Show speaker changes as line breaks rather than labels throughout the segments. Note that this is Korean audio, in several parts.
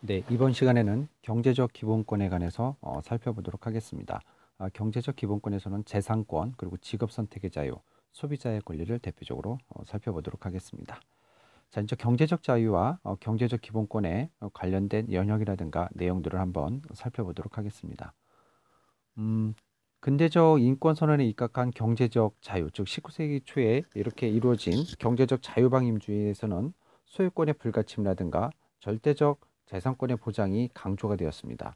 네, 이번 시간에는 경제적 기본권에 관해서 살펴보도록 하겠습니다. 경제적 기본권에서는 재산권, 그리고 직업 선택의 자유, 소비자의 권리를 대표적으로 살펴보도록 하겠습니다. 자, 이제 경제적 자유와 경제적 기본권에 관련된 영역이라든가 내용들을 한번 살펴보도록 하겠습니다. 근대적 인권 선언에 입각한 경제적 자유, 즉 19세기 초에 이렇게 이루어진 경제적 자유방임주의에서는 소유권의 불가침이라든가 절대적 재산권의 보장이 강조가 되었습니다.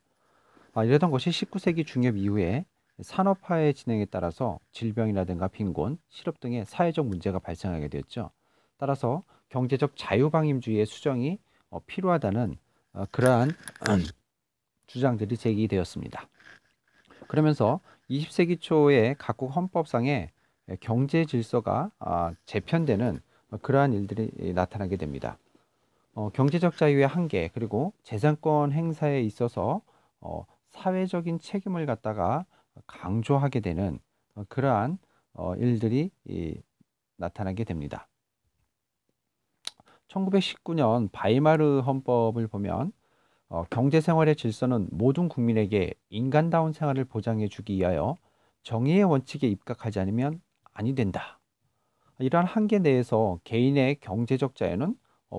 이러던 것이 19세기 중엽 이후에 산업화의 진행에 따라서 질병이라든가 빈곤, 실업 등의 사회적 문제가 발생하게 되었죠. 따라서 경제적 자유방임주의의 수정이 필요하다는 그러한 주장들이 제기되었습니다. 그러면서 20세기 초에 각국 헌법상의 경제 질서가 재편되는 그러한 일들이 나타나게 됩니다. 경제적 자유의 한계, 그리고 재산권 행사에 있어서 사회적인 책임을 갖다가 강조하게 되는 그러한 일들이 나타나게 됩니다. 1919년 바이마르 헌법을 보면 경제생활의 질서는 모든 국민에게 인간다운 생활을 보장해 주기 위하여 정의의 원칙에 입각하지 않으면 아니 된다. 이러한 한계 내에서 개인의 경제적 자유는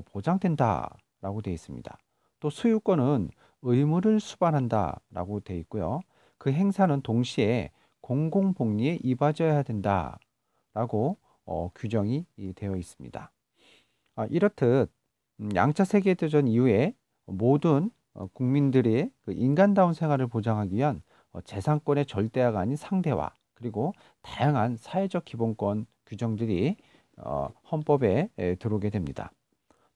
보장된다라고 되어 있습니다. 또 소유권은 의무를 수반한다라고 되어 있고요. 그 행사는 동시에 공공복리에 이바져야 된다라고 규정이 되어 있습니다. 이렇듯 양차 세계대전 이후에 모든 국민들의 그 인간다운 생활을 보장하기 위한 재산권의 절대화가 아닌 상대화, 그리고 다양한 사회적 기본권 규정들이 헌법에 들어오게 됩니다.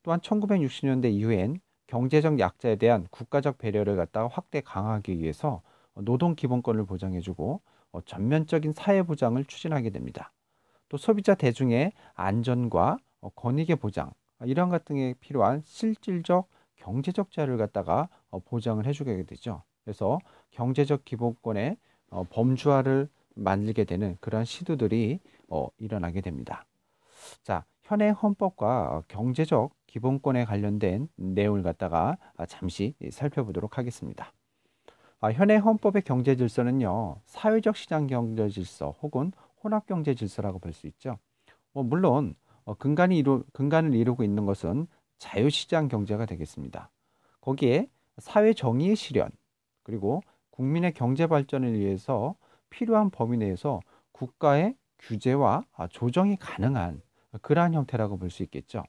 또한 1960년대 이후엔 경제적 약자에 대한 국가적 배려를 갖다가 확대 강화하기 위해서 노동 기본권을 보장해주고 전면적인 사회 보장을 추진하게 됩니다. 또 소비자 대중의 안전과 권익의 보장, 이런 같은 게 필요한 실질적 경제적 자유를 갖다가 보장을 해주게 되죠. 그래서 경제적 기본권의 범주화를 만들게 되는 그러한 시도들이 일어나게 됩니다. 자, 현행 헌법과 경제적 기본권에 관련된 내용을 갖다가 잠시 살펴보도록 하겠습니다. 현행 헌법의 경제 질서는요, 사회적 시장 경제 질서 혹은 혼합 경제 질서라고 볼 수 있죠. 물론 근간을 이루고 있는 것은 자유시장 경제가 되겠습니다. 거기에 사회 정의의 실현, 그리고 국민의 경제 발전을 위해서 필요한 범위 내에서 국가의 규제와 조정이 가능한 그러한 형태라고 볼 수 있겠죠.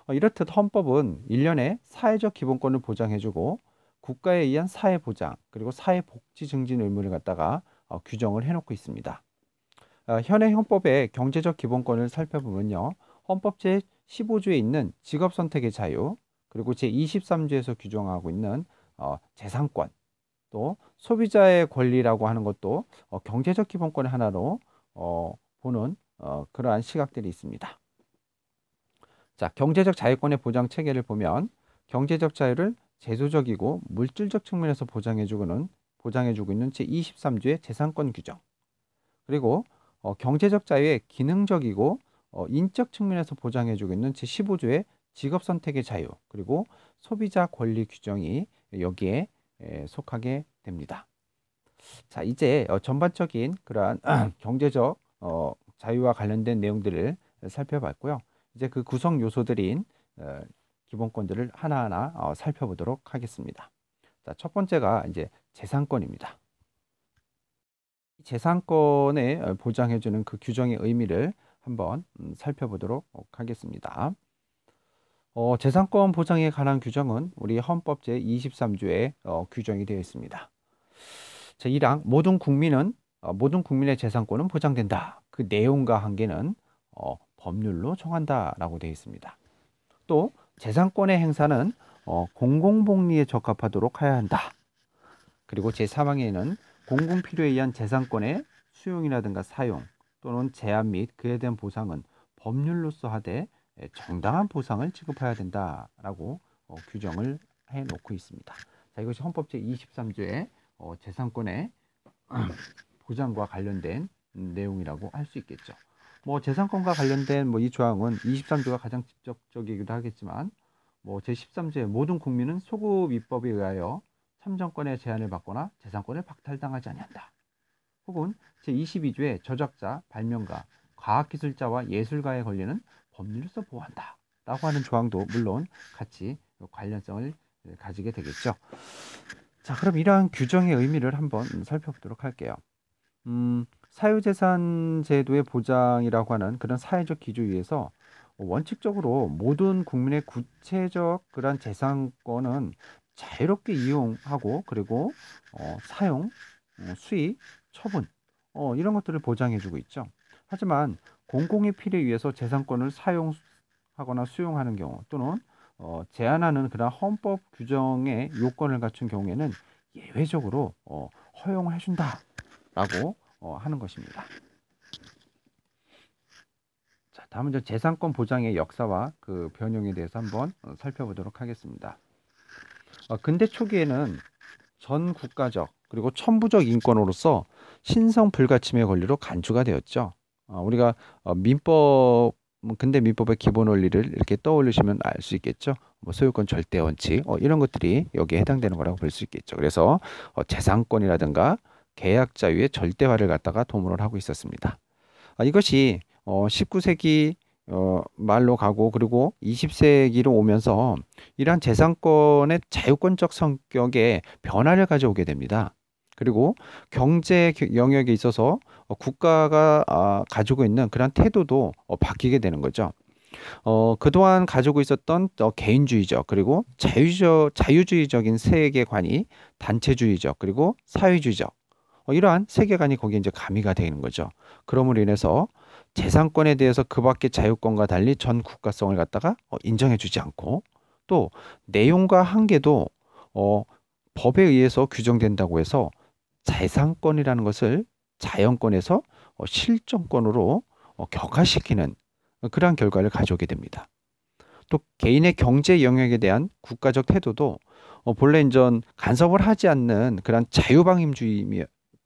이렇듯 헌법은 일련의 사회적 기본권을 보장해주고 국가에 의한 사회 보장, 그리고 사회 복지 증진 의무를 갖다가 규정을 해놓고 있습니다. 현행 헌법의 경제적 기본권을 살펴보면요, 헌법 제15조에 있는 직업 선택의 자유, 그리고 제23조에서 규정하고 있는 재산권, 또 소비자의 권리라고 하는 것도 경제적 기본권의 하나로 보는 그러한 시각들이 있습니다. 자, 경제적 자유권의 보장 체계를 보면 경제적 자유를 제도적이고 물질적 측면에서 보장해주고 있는 제23조의 재산권 규정, 그리고 경제적 자유의 기능적이고 인적 측면에서 보장해주고 있는 제15조의 직업 선택의 자유, 그리고 소비자 권리 규정이 여기에 속하게 됩니다. 자, 이제 전반적인 그러한 경제적 자유와 관련된 내용들을 살펴봤고요. 이제 그 구성 요소들인 기본권들을 하나하나 살펴보도록 하겠습니다. 자, 첫 번째가 이제 재산권입니다. 재산권에 보장해주는 그 규정의 의미를 한번 살펴보도록 하겠습니다. 재산권 보장에 관한 규정은 우리 헌법 제23조에 규정이 되어 있습니다. 제1항 모든 국민의 재산권은 보장된다. 그 내용과 한계는 법률로 정한다라고 되어 있습니다. 또 재산권의 행사는 공공복리에 적합하도록 해야 한다. 그리고 제3항에는 공공 필요에 의한 재산권의 수용이라든가 사용 또는 제한 및 그에 대한 보상은 법률로서 하되 정당한 보상을 지급해야 된다라고 규정을 해놓고 있습니다. 자, 이것이 헌법 제23조의 재산권의 보장과 관련된 내용이라고 할 수 있겠죠. 재산권과 관련된 이 조항은 23조가 가장 직접적이기도 하겠지만 뭐 제13조의 모든 국민은 소급 입법에 의하여 참정권의 제한을 받거나 재산권을 박탈당하지 아니한다. 혹은 제22조의 저작자, 발명가, 과학기술자와 예술가에 걸리는 법률로서 보호한다. 라고 하는 조항도 물론 같이 관련성을 가지게 되겠죠. 자, 그럼 이러한 규정의 의미를 한번 살펴보도록 할게요. 사유재산 제도의 보장이라고 하는 그런 사회적 기조 위에서 원칙적으로 모든 국민의 구체적 그런 재산권은 자유롭게 이용하고 그리고 사용, 수익, 처분 이런 것들을 보장해주고 있죠. 하지만 공공의 필요에 의해서 재산권을 사용하거나 수용하는 경우 또는 제한하는 그런 헌법 규정의 요건을 갖춘 경우에는 예외적으로 허용을 해준다라고 하는 것입니다. 자, 다음은 이제 재산권 보장의 역사와 그 변형에 대해서 한번 살펴보도록 하겠습니다. 근대 초기에는 전 국가적 그리고 천부적 인권으로서 신성 불가침의 권리로 간주가 되었죠. 우리가 근대 민법의 기본 원리를 이렇게 떠올리시면 알 수 있겠죠. 뭐 소유권 절대 원칙 이런 것들이 여기에 해당되는 거라고 볼 수 있겠죠. 그래서 재산권이라든가 계약 자유의 절대화를 갖다가 도모를 하고 있었습니다. 이것이 19세기 말로 가고 그리고 20세기로 오면서 이러한 재산권의 자유권적 성격에 변화를 가져오게 됩니다. 그리고 경제 영역에 있어서 국가가 가지고 있는 그런 태도도 바뀌게 되는 거죠. 그동안 가지고 있었던 개인주의적 그리고 자유주의적인 세계관이 단체주의적 그리고 사회주의적 이러한 세계관이 거기에 이제 가미가 되는 거죠. 그러므로 인해서 재산권에 대해서 그 밖의 자유권과 달리 전 국가성을 갖다가 인정해주지 않고 또 내용과 한계도 법에 의해서 규정된다고 해서 재산권이라는 것을 자연권에서 실정권으로 격화시키는 그러한 결과를 가져오게 됩니다. 또 개인의 경제 영역에 대한 국가적 태도도 본래 인전 간섭을 하지 않는 그런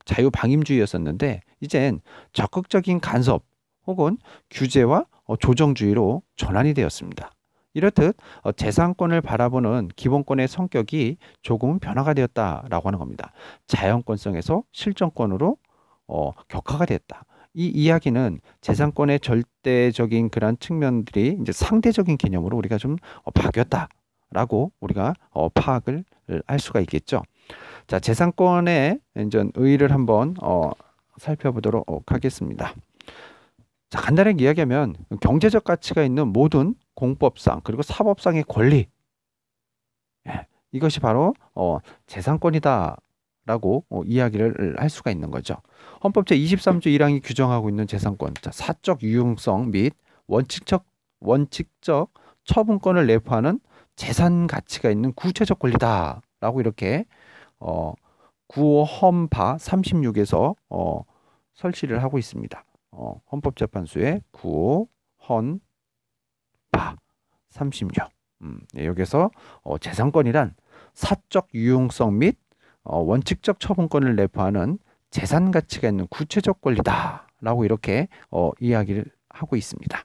자유방임주의였었는데 이젠 적극적인 간섭 혹은 규제와 조정주의로 전환이 되었습니다. 이렇듯 재산권을 바라보는 기본권의 성격이 조금 변화가 되었다라고 하는 겁니다. 자연권성에서 실정권으로 격화가 됐다. 이 이야기는 재산권의 절대적인 그런 측면들이 이제 상대적인 개념으로 우리가 좀 바뀌었다라고 우리가 파악을 할 수가 있겠죠. 자, 재산권의 이제 의의를 한번 살펴보도록 하겠습니다. 자, 간단하게 이야기하면 경제적 가치가 있는 모든 공법상 그리고 사법상의 권리 이것이 바로 재산권이다 라고 이야기를 할 수가 있는 거죠. 헌법 제23조 1항이 규정하고 있는 재산권, 자, 사적 유용성 및 원칙적 처분권을 내포하는 재산 가치가 있는 구체적 권리다 라고 이렇게 9호 헌파 36에서 설치를 하고 있습니다. 헌법재판소의 9호 헌파 36 여기서 재산권이란 사적 유용성 및 원칙적 처분권을 내포하는 재산 가치가 있는 구체적 권리다 라고 이렇게 이야기를 하고 있습니다.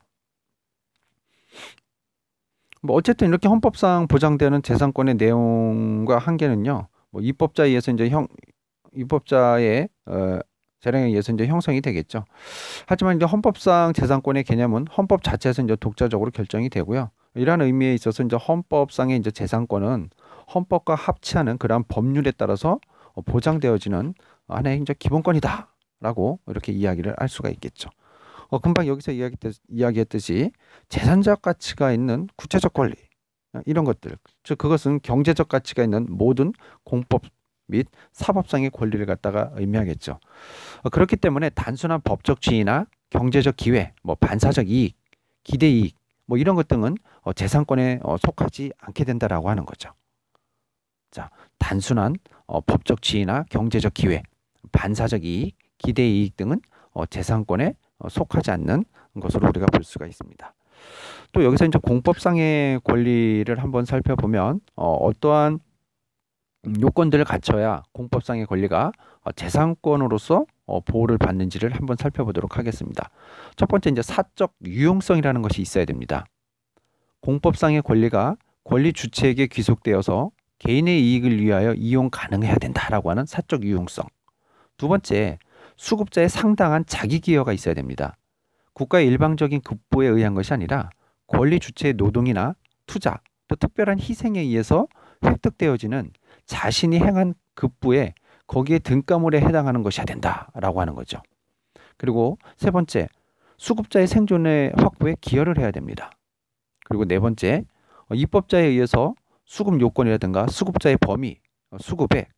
뭐 어쨌든 이렇게 헌법상 보장되는 재산권의 내용과 한계는요, 뭐 입법자에 의해서 이제 입법자의 재량에 의해서 이제 형성이 되겠죠. 하지만 이제 헌법상 재산권의 개념은 헌법 자체에서 이제 독자적으로 결정이 되고요. 이러한 의미에 있어서 이제 헌법상의 이제 재산권은 헌법과 합치하는 그러한 법률에 따라서 보장되어지는 하나의 이제 기본권이다라고 이렇게 이야기를 할 수가 있겠죠. 금방 여기서 이야기했듯이 재산적 가치가 있는 구체적 권리 이런 것들, 즉 그것은 경제적 가치가 있는 모든 공법 및 사법상의 권리를 갖다가 의미하겠죠. 그렇기 때문에 단순한 법적 지위나 경제적 기회, 뭐 반사적 이익, 기대 이익, 뭐 이런 것 등은 재산권에 속하지 않게 된다라고 하는 거죠. 자, 단순한 법적 지위나 경제적 기회, 반사적 이익, 기대 이익 등은 재산권에 속하지 않는 것으로 우리가 볼 수가 있습니다. 또 여기서 이제 공법상의 권리를 한번 살펴보면 어떠한 요건들을 갖춰야 공법상의 권리가 재산권으로서 보호를 받는지를 한번 살펴보도록 하겠습니다. 첫 번째 이제 사적 유용성이라는 것이 있어야 됩니다. 공법상의 권리가 권리 주체에게 귀속되어서 개인의 이익을 위하여 이용 가능해야 된다라고 하는 사적 유용성. 두 번째, 수급자의 상당한 자기 기여가 있어야 됩니다. 국가의 일방적인 급부에 의한 것이 아니라 권리 주체의 노동이나 투자, 또 특별한 희생에 의해서 획득되어지는 자신이 행한 급부에 거기에 등가물에 해당하는 것이어야 된다라고 하는 거죠. 그리고 세 번째, 수급자의 생존의 확보에 기여를 해야 됩니다. 그리고 네 번째, 입법자에 의해서 수급 요건이라든가 수급자의 범위, 수급액,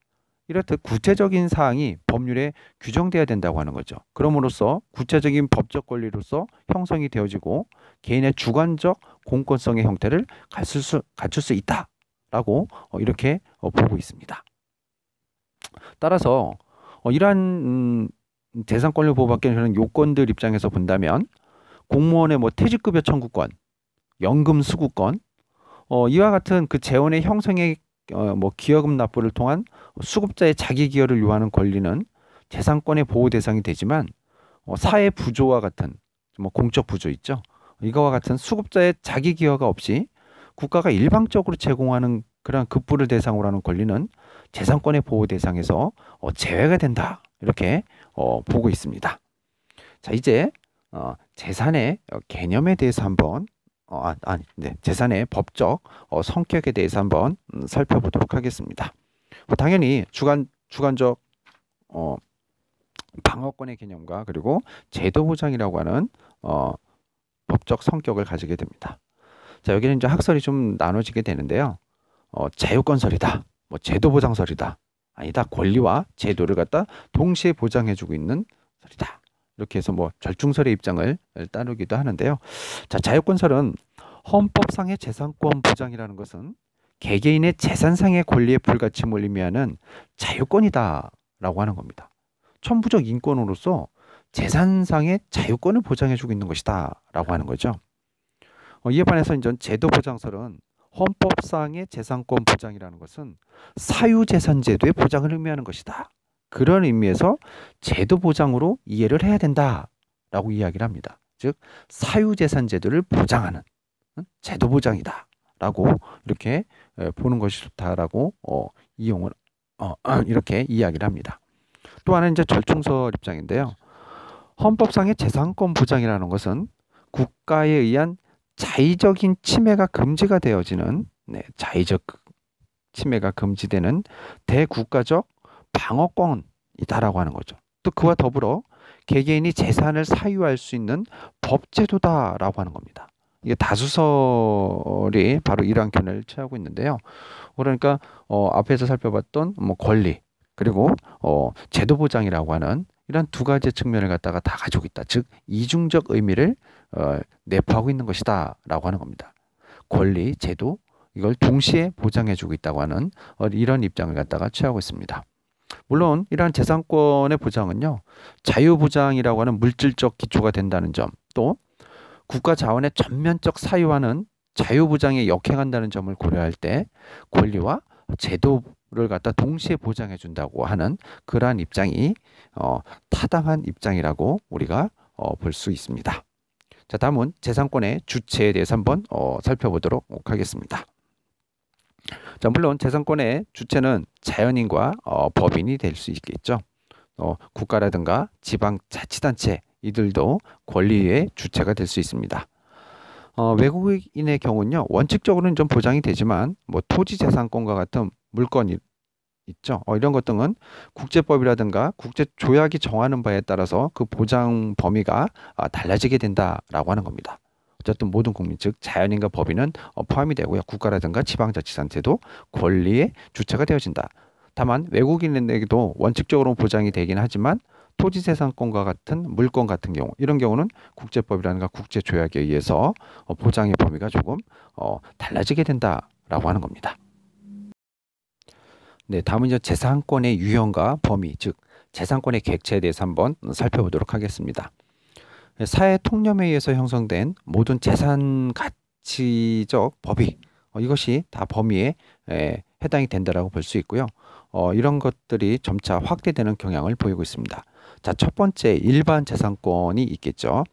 이렇듯 구체적인 사항이 법률에 규정돼야 된다고 하는 거죠. 그럼으로써 구체적인 법적 권리로서 형성이 되어지고 개인의 주관적 공권성의 형태를 갖출 수 있다라고 이렇게 보고 있습니다. 따라서 이러한 재산권을 보호받기 위한 요건들 입장에서 본다면 공무원의 퇴직급여 청구권, 연금 수구권, 이와 같은 그 재원의 형성에 기여금 납부를 통한 수급자의 자기 기여를 요하는 권리는 재산권의 보호 대상이 되지만 사회 부조와 같은 공적 부조 있죠. 이거와 같은 수급자의 자기 기여가 없이 국가가 일방적으로 제공하는 그런 급부를 대상으로 하는 권리는 재산권의 보호 대상에서 제외가 된다. 이렇게 보고 있습니다. 자, 이제 재산의 개념에 대해서 한번 재산의 법적 성격에 대해서 한번 살펴보도록 하겠습니다. 당연히 주관적 방어권의 개념과 그리고 제도 보장이라고 하는 법적 성격을 가지게 됩니다. 자, 여기는 이제 학설이 좀 나눠지게 되는데요. 자유권설이다, 제도 보장설이다, 아니다, 권리와 제도를 갖다 동시에 보장해주고 있는 설이다. 이렇게 해서 절충설의 입장을 따르기도 하는데요. 자, 자유권설은 헌법상의 재산권 보장이라는 것은 개개인의 재산상의 권리의 불가침을 의미하는 자유권이다라고 하는 겁니다. 천부적 인권으로서 재산상의 자유권을 보장해주고 있는 것이다라고 하는 거죠. 이에 반해서 이제 제도 보장설은 헌법상의 재산권 보장이라는 것은 사유재산제도의 보장을 의미하는 것이다. 그런 의미에서 제도 보장으로 이해를 해야 된다라고 이야기를 합니다. 즉 사유재산제도를 보장하는 제도 보장이다라고 이렇게 보는 것이 좋다라고 이용을 이렇게 이야기를 합니다. 또 하나는 이제 절충설 입장인데요. 헌법상의 재산권 보장이라는 것은 국가에 의한 자의적인 침해가 금지가 되어지는 자의적 침해가 금지되는 대국가적 방어권이다라고 하는 거죠. 또 그와 더불어 개개인이 재산을 사유할 수 있는 법제도다라고 하는 겁니다. 이게 다수설이 바로 이러한 견해를 취하고 있는데요. 그러니까 앞에서 살펴봤던 권리 그리고 제도 보장이라고 하는 이런 두 가지 측면을 갖다가 다 가지고 있다. 즉 이중적 의미를 내포하고 있는 것이다라고 하는 겁니다. 권리, 제도 이걸 동시에 보장해주고 있다고 하는 이런 입장을 갖다가 취하고 있습니다. 물론 이러한 재산권의 보장은요, 자유보장이라고 하는 물질적 기초가 된다는 점, 또 국가 자원의 전면적 사유화는 자유보장에 역행한다는 점을 고려할 때 권리와 제도를 갖다 동시에 보장해 준다고 하는 그러한 입장이 타당한 입장이라고 우리가 볼 수 있습니다. 자, 다음은 재산권의 주체에 대해서 한번 살펴보도록 하겠습니다. 자, 물론 재산권의 주체는 자연인과 법인이 될 수 있겠죠. 국가라든가 지방자치단체 이들도 권리의 주체가 될 수 있습니다. 외국인의 경우는요, 원칙적으로는 좀 보장이 되지만 토지재산권과 같은 물건이 있죠. 이런 것들은 국제법이라든가 국제조약이 정하는 바에 따라서 그 보장 범위가 달라지게 된다라고 하는 겁니다. 어쨌든 모든 국민, 즉 자연인과 법인은 포함이 되고요. 국가라든가 지방자치단체도 권리의 주체가 되어진다. 다만 외국인에게도 원칙적으로 보장이 되긴 하지만 토지재산권과 같은 물건 같은 경우, 이런 경우는 국제법이라든가 국제조약에 의해서 보장의 범위가 조금 달라지게 된다라고 하는 겁니다. 네, 다음은 이제 재산권의 유형과 범위, 즉 재산권의 객체에 대해서 한번 살펴보도록 하겠습니다. 사회 통념에 의해서 형성된 모든 재산 가치적 법익, 이것이 다 범위에 해당이 된다라고 볼 수 있고요. 이런 것들이 점차 확대되는 경향을 보이고 있습니다. 자, 첫 번째 일반 재산권이 있겠죠.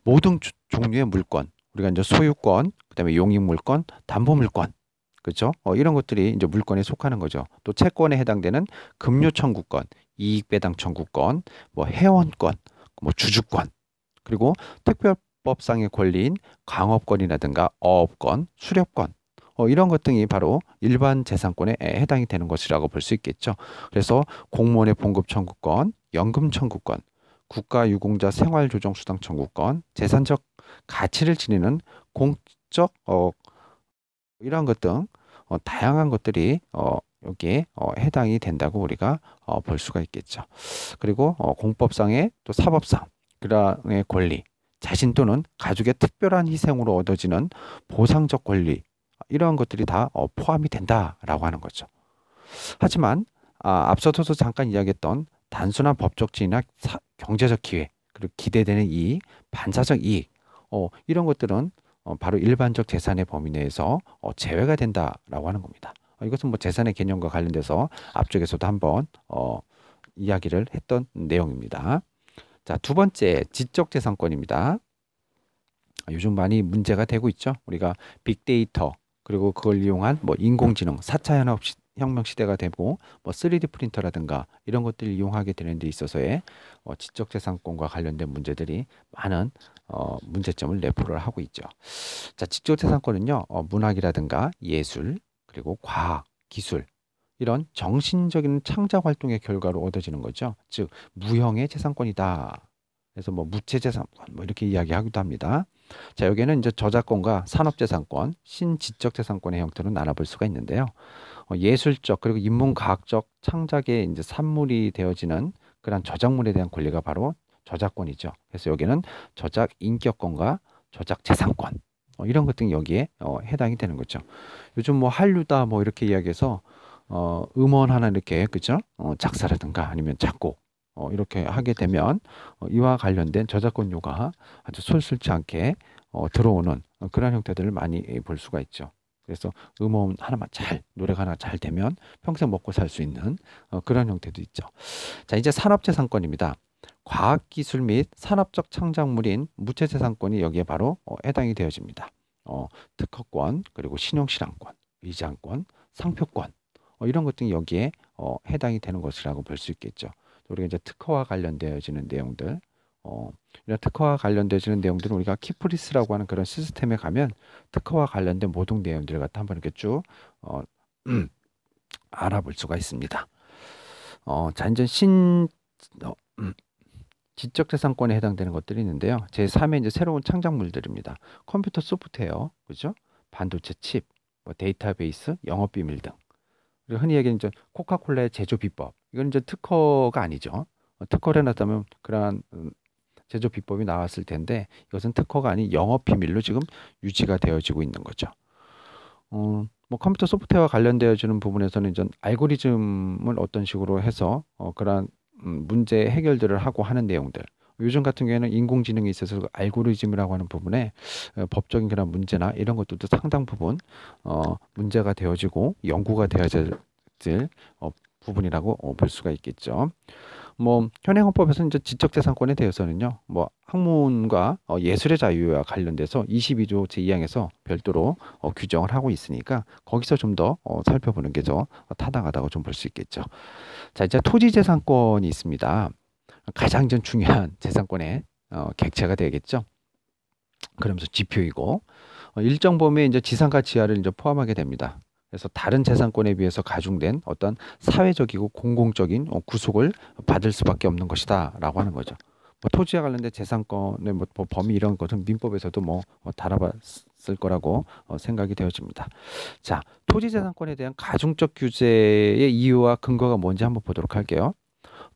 모든 종류의 물건, 우리가 이제 소유권, 그다음에 용익물권, 담보물권, 그렇죠? 이런 것들이 이제 물권에 속하는 거죠. 또 채권에 해당되는 급료 청구권, 이익 배당 청구권, 뭐 회원권, 뭐 주주권, 그리고 특별법상의 권리인 강업권이라든가 어업권, 수렵권, 이런 것 등이 바로 일반 재산권에 해당이 되는 것이라고 볼 수 있겠죠. 그래서 공무원의 봉급 청구권, 연금 청구권, 국가유공자 생활조정수당 청구권, 재산적 가치를 지니는 공적 이러한 것 등 다양한 것들이 여기에 해당이 된다고 우리가 볼 수가 있겠죠. 그리고 공법상의 또 사법상 그러한 권리, 자신 또는 가족의 특별한 희생으로 얻어지는 보상적 권리, 이러한 것들이 다 포함이 된다라고 하는 거죠. 하지만 앞서서도 잠깐 이야기했던 단순한 법적 지위나 경제적 기회, 그리고 기대되는 이익, 반사적 이익, 이런 것들은 바로 일반적 재산의 범위 내에서 제외가 된다라고 하는 겁니다. 이것은 뭐 재산의 개념과 관련돼서 앞쪽에서도 한번 이야기를 했던 내용입니다. 자, 두 번째 지적재산권입니다. 요즘 많이 문제가 되고 있죠. 우리가 빅데이터, 그리고 그걸 이용한 뭐 인공지능, 4차 혁명 시대가 되고 뭐 3D 프린터라든가 이런 것들을 이용하게 되는 데 있어서의 지적재산권과 관련된 문제들이 많은 문제점을 내포를 하고 있죠. 자, 지적재산권은요, 문학이라든가 예술, 그리고 과학, 기술, 이런 정신적인 창작 활동의 결과로 얻어지는 거죠. 즉, 무형의 재산권이다. 그래서 뭐 무체재산권 뭐 이렇게 이야기하기도 합니다. 자, 여기에는 이제 저작권과 산업재산권, 신지적재산권의 형태로 나눠볼 수가 있는데요. 예술적 그리고 인문과학적 창작의 이제 산물이 되어지는 그런 저작물에 대한 권리가 바로 저작권이죠. 그래서 여기는 저작 인격권과 저작 재산권 이런 것 등이 여기에 해당이 되는 거죠. 요즘 뭐 한류다 뭐 이렇게 이야기해서 음원 하나 이렇게 그죠? 작사라든가 아니면 작곡 이렇게 하게 되면 이와 관련된 저작권료가 아주 솔솔치 않게 들어오는 그런 형태들을 많이 볼 수가 있죠. 그래서 음원 하나만 노래가 하나 잘 되면 평생 먹고 살 수 있는 그런 형태도 있죠. 자, 이제 산업재산권입니다. 과학기술 및 산업적 창작물인 무체재산권이 여기에 바로 해당이 되어집니다. 특허권, 그리고 신용실환권, 위장권, 상표권 이런 것 등이 여기에 해당이 되는 것이라고 볼 수 있겠죠. 우리가 이제 특허와 관련되어지는 내용들, 이런 특허와 관련되어지는 내용들은 우리가 키프리스라고 하는 그런 시스템에 가면 특허와 관련된 모든 내용들을 갖다 한번 이렇게 쭉 알아볼 수가 있습니다. 자, 이제 지적재산권에 해당되는 것들이 있는데요. 제3의 이제 새로운 창작물들입니다. 컴퓨터 소프트웨어, 그죠? 반도체 칩, 뭐 데이터베이스, 영업비밀 등. 그리고 흔히 얘기하는 이제 코카콜라의 제조 비법. 이건 이제 특허가 아니죠. 특허를 해놨다면 그러한 제조 비법이 나왔을 텐데 이것은 특허가 아닌 영업 비밀로 지금 유지가 되어지고 있는 거죠. 뭐 컴퓨터 소프트웨어와 관련되어지는 부분에서는 이제 알고리즘을 어떤 식으로 해서 그러한 문제 해결들을 하고 하는 내용들. 요즘 같은 경우에는 인공지능에 있어서 그 알고리즘이라고 하는 부분에 법적인 그런 문제나 이런 것들도 상당 부분 문제가 되어지고 연구가 되어질 부분이라고 볼 수가 있겠죠. 뭐 현행헌법에서는 이제 지적재산권에 대해서는요, 뭐 학문과 예술의 자유와 관련돼서 22조 제2항에서 별도로 규정을 하고 있으니까 거기서 좀 더 살펴보는 게 더 타당하다고 좀 볼 수 있겠죠. 자, 이제 토지재산권이 있습니다. 가장 중요한 재산권의 객체가 되겠죠. 그러면서 지표이고 일정 범위의 이제 지상가 지하를 이제 포함하게 됩니다. 그래서 다른 재산권에 비해서 가중된 어떤 사회적이고 공공적인 구속을 받을 수밖에 없는 것이다라고 하는 거죠. 뭐 토지와 관련된 재산권의 뭐 범위 이런 것은 민법에서도 뭐 다뤄봤을 거라고 생각이 되어집니다. 자, 토지재산권에 대한 가중적 규제의 이유와 근거가 뭔지 한번 보도록 할게요.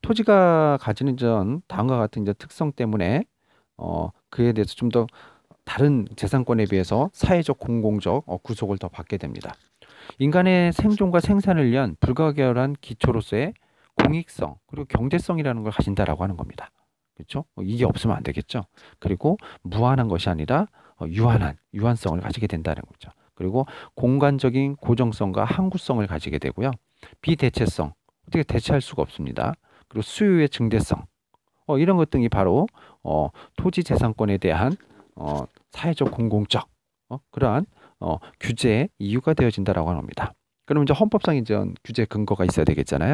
토지가 가지는 다음과 같은 이제 특성 때문에 그에 대해서 좀 더 다른 재산권에 비해서 사회적 공공적 구속을 더 받게 됩니다. 인간의 생존과 생산을 위한 불가결한 기초로서의 공익성 그리고 경제성이라는 걸 가진다라고 하는 겁니다. 그렇죠? 이게 없으면 안 되겠죠. 그리고 무한한 것이 아니라 유한성을 가지게 된다는 거죠. 그리고 공간적인 고정성과 항구성을 가지게 되고요. 비대체성, 어떻게 대체할 수가 없습니다. 그리고 수요의 증대성, 이런 것 등이 바로 토지 재산권에 대한 사회적 공공적 그러한 규제의 이유가 되어진다라고 하는 겁니다. 그럼 이제 헌법상 이제 규제 근거가 있어야 되겠잖아요.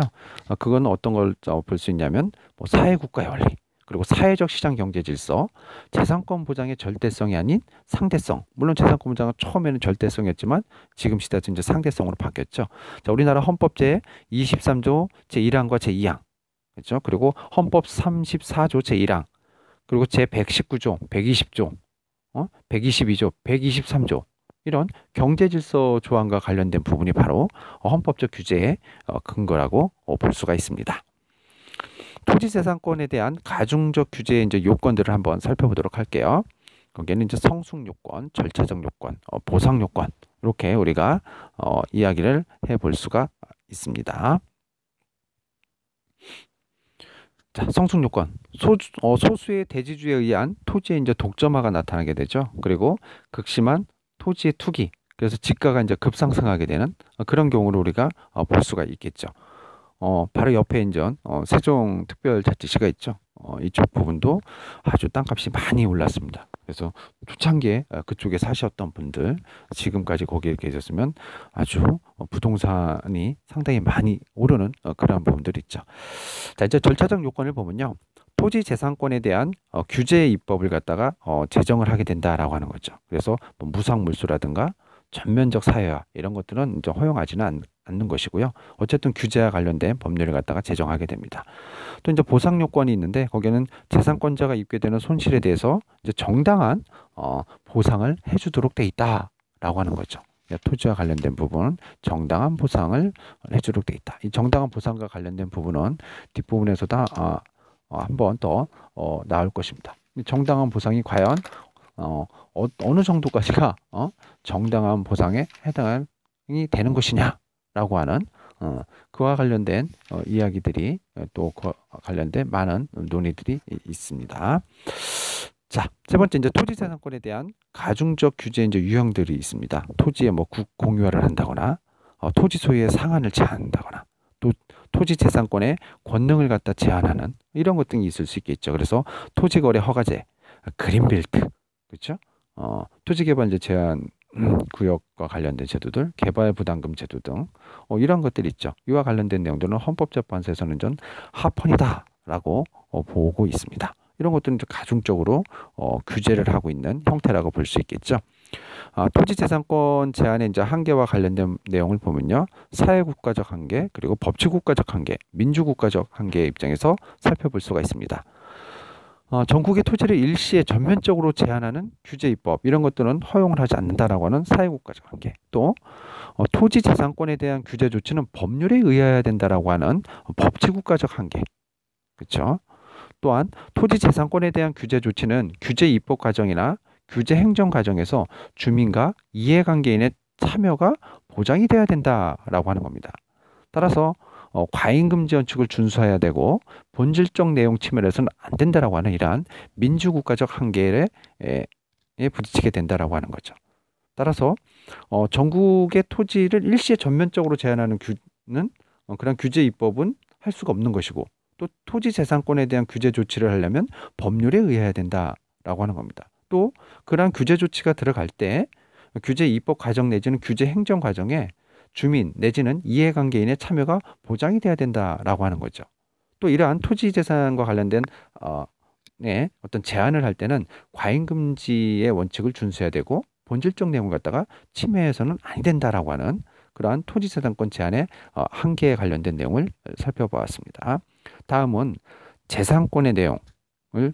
그건 어떤 걸 볼 수 있냐면 뭐 사회국가의 원리, 그리고 사회적 시장 경제 질서, 재산권 보장의 절대성이 아닌 상대성. 물론 재산권 보장은 처음에는 절대성이었지만 지금 시대에서 이제 상대성으로 바뀌었죠. 자, 우리나라 헌법 제 23조 제1항과 제2항. 그렇죠? 그리고 헌법 34조 제1항. 그리고 제 119조, 120조, 122조, 123조. 이런 경제 질서 조항과 관련된 부분이 바로 헌법적 규제의 근거라고 볼 수가 있습니다. 토지재산권에 대한 가중적 규제의 이제 요건들을 한번 살펴보도록 할게요. 거기에는 이제 성숙 요건, 절차적 요건, 보상 요건 이렇게 우리가 이야기를 해볼 수가 있습니다. 자, 성숙 요건. 소수의 대지주에 의한 토지의 이제 독점화가 나타나게 되죠. 그리고 극심한 토지의 투기, 그래서 지가가 이제 급상승하게 되는 그런 경우를 우리가 볼 수가 있겠죠. 바로 옆에 이제 세종특별자치시가 있죠. 이쪽 부분도 아주 땅값이 많이 올랐습니다. 그래서 초창기에 그쪽에 사셨던 분들 지금까지 거기에 계셨으면 아주 부동산이 상당히 많이 오르는 그런 부분들이 있죠. 자, 이제 절차적 요건을 보면요. 토지 재산권에 대한 규제 입법을 갖다가 제정을 하게 된다라고 하는 거죠. 그래서 뭐 무상물수라든가 전면적 사회화 이런 것들은 이제 허용하지는 않는 것이고요. 어쨌든 규제와 관련된 법률을 갖다가 제정하게 됩니다. 또 이제 보상 요건이 있는데 거기에는 재산권자가 입게 되는 손실에 대해서 이제 정당한 보상을 해주도록 돼 있다라고 하는 거죠. 토지와 관련된 부분은 정당한 보상을 해주도록 돼 있다. 이 정당한 보상과 관련된 부분은 뒷부분에서 다 한 번 더 나올 것입니다. 정당한 보상이 과연 어느 정도까지가 정당한 보상에 해당이 되는 것이냐라고 하는 그와 관련된 이야기들이 또 관련된 많은 논의들이 있습니다. 자, 세 번째 이제 토지재산권에 대한 가중적 규제 이제 유형들이 있습니다. 토지의 뭐 국공유화를 한다거나 토지 소유의 상한을 제한한다거나 또 토지 재산권의 권능을 갖다 제한하는 이런 것 등이 있을 수 있겠죠. 그래서 토지거래 허가제, 그린벨트, 그렇죠? 토지개발제 제한 구역과 관련된 제도들, 개발부담금 제도 등 이런 것들이 있죠. 이와 관련된 내용들은 헌법재판소에서는 전 하폰이다라고 보고 있습니다. 이런 것들은 가중적으로 규제를 하고 있는 형태라고 볼 수 있겠죠. 토지재산권 제한의 이제 한계와 관련된 내용을 보면요. 사회국가적 한계, 그리고 법치국가적 한계, 민주국가적 한계의 입장에서 살펴볼 수가 있습니다. 전국의 토지를 일시에 전면적으로 제한하는 규제 입법 이런 것들은 허용을 하지 않는다라고 하는 사회국가적 한계, 또 토지 재산권에 대한 규제 조치는 법률에 의해야 된다라고 하는 법치국가적 한계, 그렇죠? 또한 토지 재산권에 대한 규제 조치는 규제 입법 과정이나 규제 행정 과정에서 주민과 이해관계인의 참여가 보장이 돼야 된다라고 하는 겁니다. 따라서 과잉금지 원칙을 준수해야 되고 본질적 내용 침해해서는 안 된다라고 하는 이러한 민주국가적 한계에 부딪히게 된다라고 하는 거죠. 따라서 전국의 토지를 일시에 전면적으로 제한하는 그런 규제 입법은 할 수가 없는 것이고 또 토지 재산권에 대한 규제 조치를 하려면 법률에 의해야 된다라고 하는 겁니다. 또 그러한 규제 조치가 들어갈 때 규제 입법 과정 내지는 규제 행정 과정에 주민 내지는 이해관계인의 참여가 보장이 돼야 된다라고 하는 거죠. 또 이러한 토지 재산과 관련된 어떤 제한을 할 때는 과잉금지의 원칙을 준수해야 되고 본질적 내용을 갖다가 침해해서는 안 된다라고 하는 그러한 토지 재산권 제한의 한계에 관련된 내용을 살펴보았습니다. 다음은 재산권의 내용을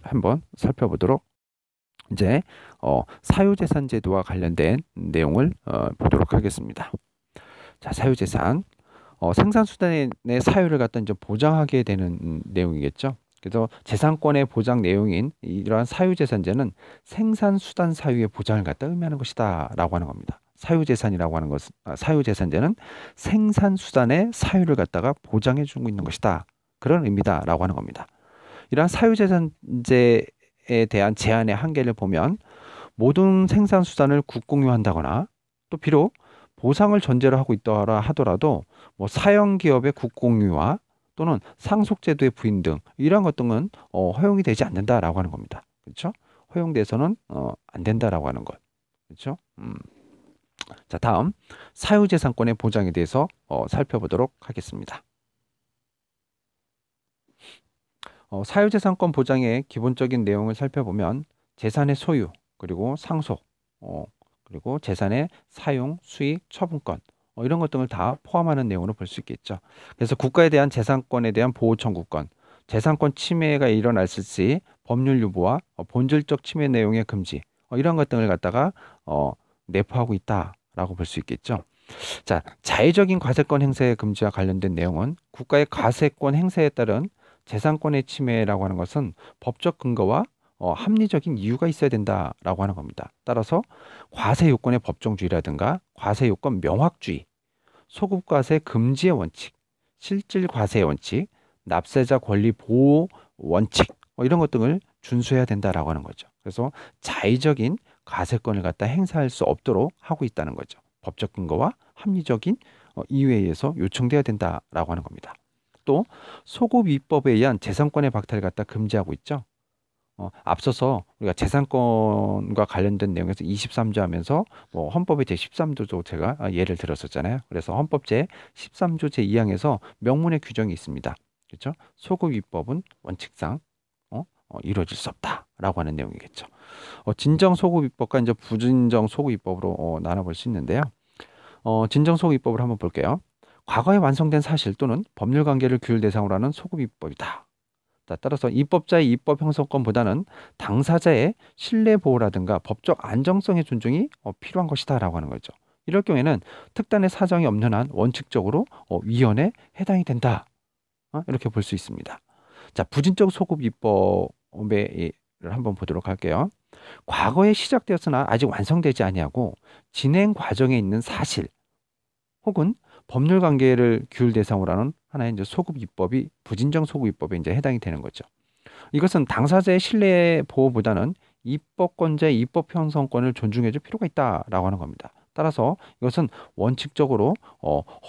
한번 살펴보도록 이제 사유재산 제도와 관련된 내용을 보도록 하겠습니다. 자, 사유재산. 생산수단의 사유를 갖다 이제 보장하게 되는 내용이겠죠. 그래서 재산권의 보장 내용인 이러한 사유재산제는 생산수단 사유의 보장을 갖다 의미하는 것이다 라고 하는 겁니다. 사유재산이라고 하는 것은 사유재산제는 생산수단의 사유를 갖다가 보장해 주고 있는 것이다. 그런 의미다 라고 하는 겁니다. 이러한 사유재산제에 대한 제한의 한계를 보면 모든 생산수단을 국공유한다거나 또 비록 보상을 전제로 하고 있더라 하더라도 뭐 사형기업의 국공유화 또는 상속제도의 부인 등 이러한 것 등은 허용이 되지 않는다라고 하는 겁니다. 그렇죠? 허용돼서는 안 된다라고 하는 것. 그렇죠? 자, 다음 사유재산권의 보장에 대해서 살펴보도록 하겠습니다. 사유재산권 보장의 기본적인 내용을 살펴보면 재산의 소유, 그리고 상속, 그리고 재산의 사용, 수익, 처분권 이런 것 등을 다 포함하는 내용으로 볼 수 있겠죠. 그래서 국가에 대한 재산권에 대한 보호 청구권, 재산권 침해가 일어났을 시 법률 유보와 본질적 침해 내용의 금지 이런 것 등을 갖다가 내포하고 있다라고 볼 수 있겠죠. 자, 자의적인 과세권 행사의 금지와 관련된 내용은 국가의 과세권 행사에 따른 재산권의 침해라고 하는 것은 법적 근거와 합리적인 이유가 있어야 된다라고 하는 겁니다. 따라서 과세 요건의 법정주의라든가 과세 요건 명확주의, 소급과세 금지의 원칙, 실질 과세의 원칙, 납세자 권리 보호 원칙 이런 것 등을 준수해야 된다라고 하는 거죠. 그래서 자의적인 과세권을 갖다 행사할 수 없도록 하고 있다는 거죠. 법적 근거와 합리적인 이유에 의해서 요청돼야 된다라고 하는 겁니다. 또 소급입법에 의한 재산권의 박탈을 갖다 금지하고 있죠. 앞서서 우리가 재산권과 관련된 내용에서 23조 하면서 뭐 헌법의 제13조도 제가 예를 들었었잖아요. 그래서 헌법 제13조 제2항에서 명문의 규정이 있습니다. 그렇죠? 소급입법은 원칙상 이루어질 수 없다라고 하는 내용이겠죠. 진정 소급입법과 이제 부진정 소급입법으로 나눠볼 수 있는데요. 진정 소급입법을 한번 볼게요. 과거에 완성된 사실 또는 법률 관계를 규율 대상으로 하는 소급입법이다. 따라서 입법자의 입법 형성권보다는 당사자의 신뢰 보호라든가 법적 안정성의 존중이 필요한 것이다라고 하는 거죠. 이럴 경우에는 특단의 사정이 없는 한 원칙적으로 위헌에 해당이 된다. 이렇게 볼 수 있습니다. 자, 부진적 소급 입법을 한번 보도록 할게요. 과거에 시작되었으나 아직 완성되지 아니하고 진행 과정에 있는 사실 혹은 법률 관계를 규율 대상으로 하는 하나의 이제 소급 입법이 부진정 소급 입법에 이제 해당이 되는 거죠. 이것은 당사자의 신뢰 보호보다는 입법권자의 입법 형성권을 존중해 줄 필요가 있다라고 하는 겁니다. 따라서 이것은 원칙적으로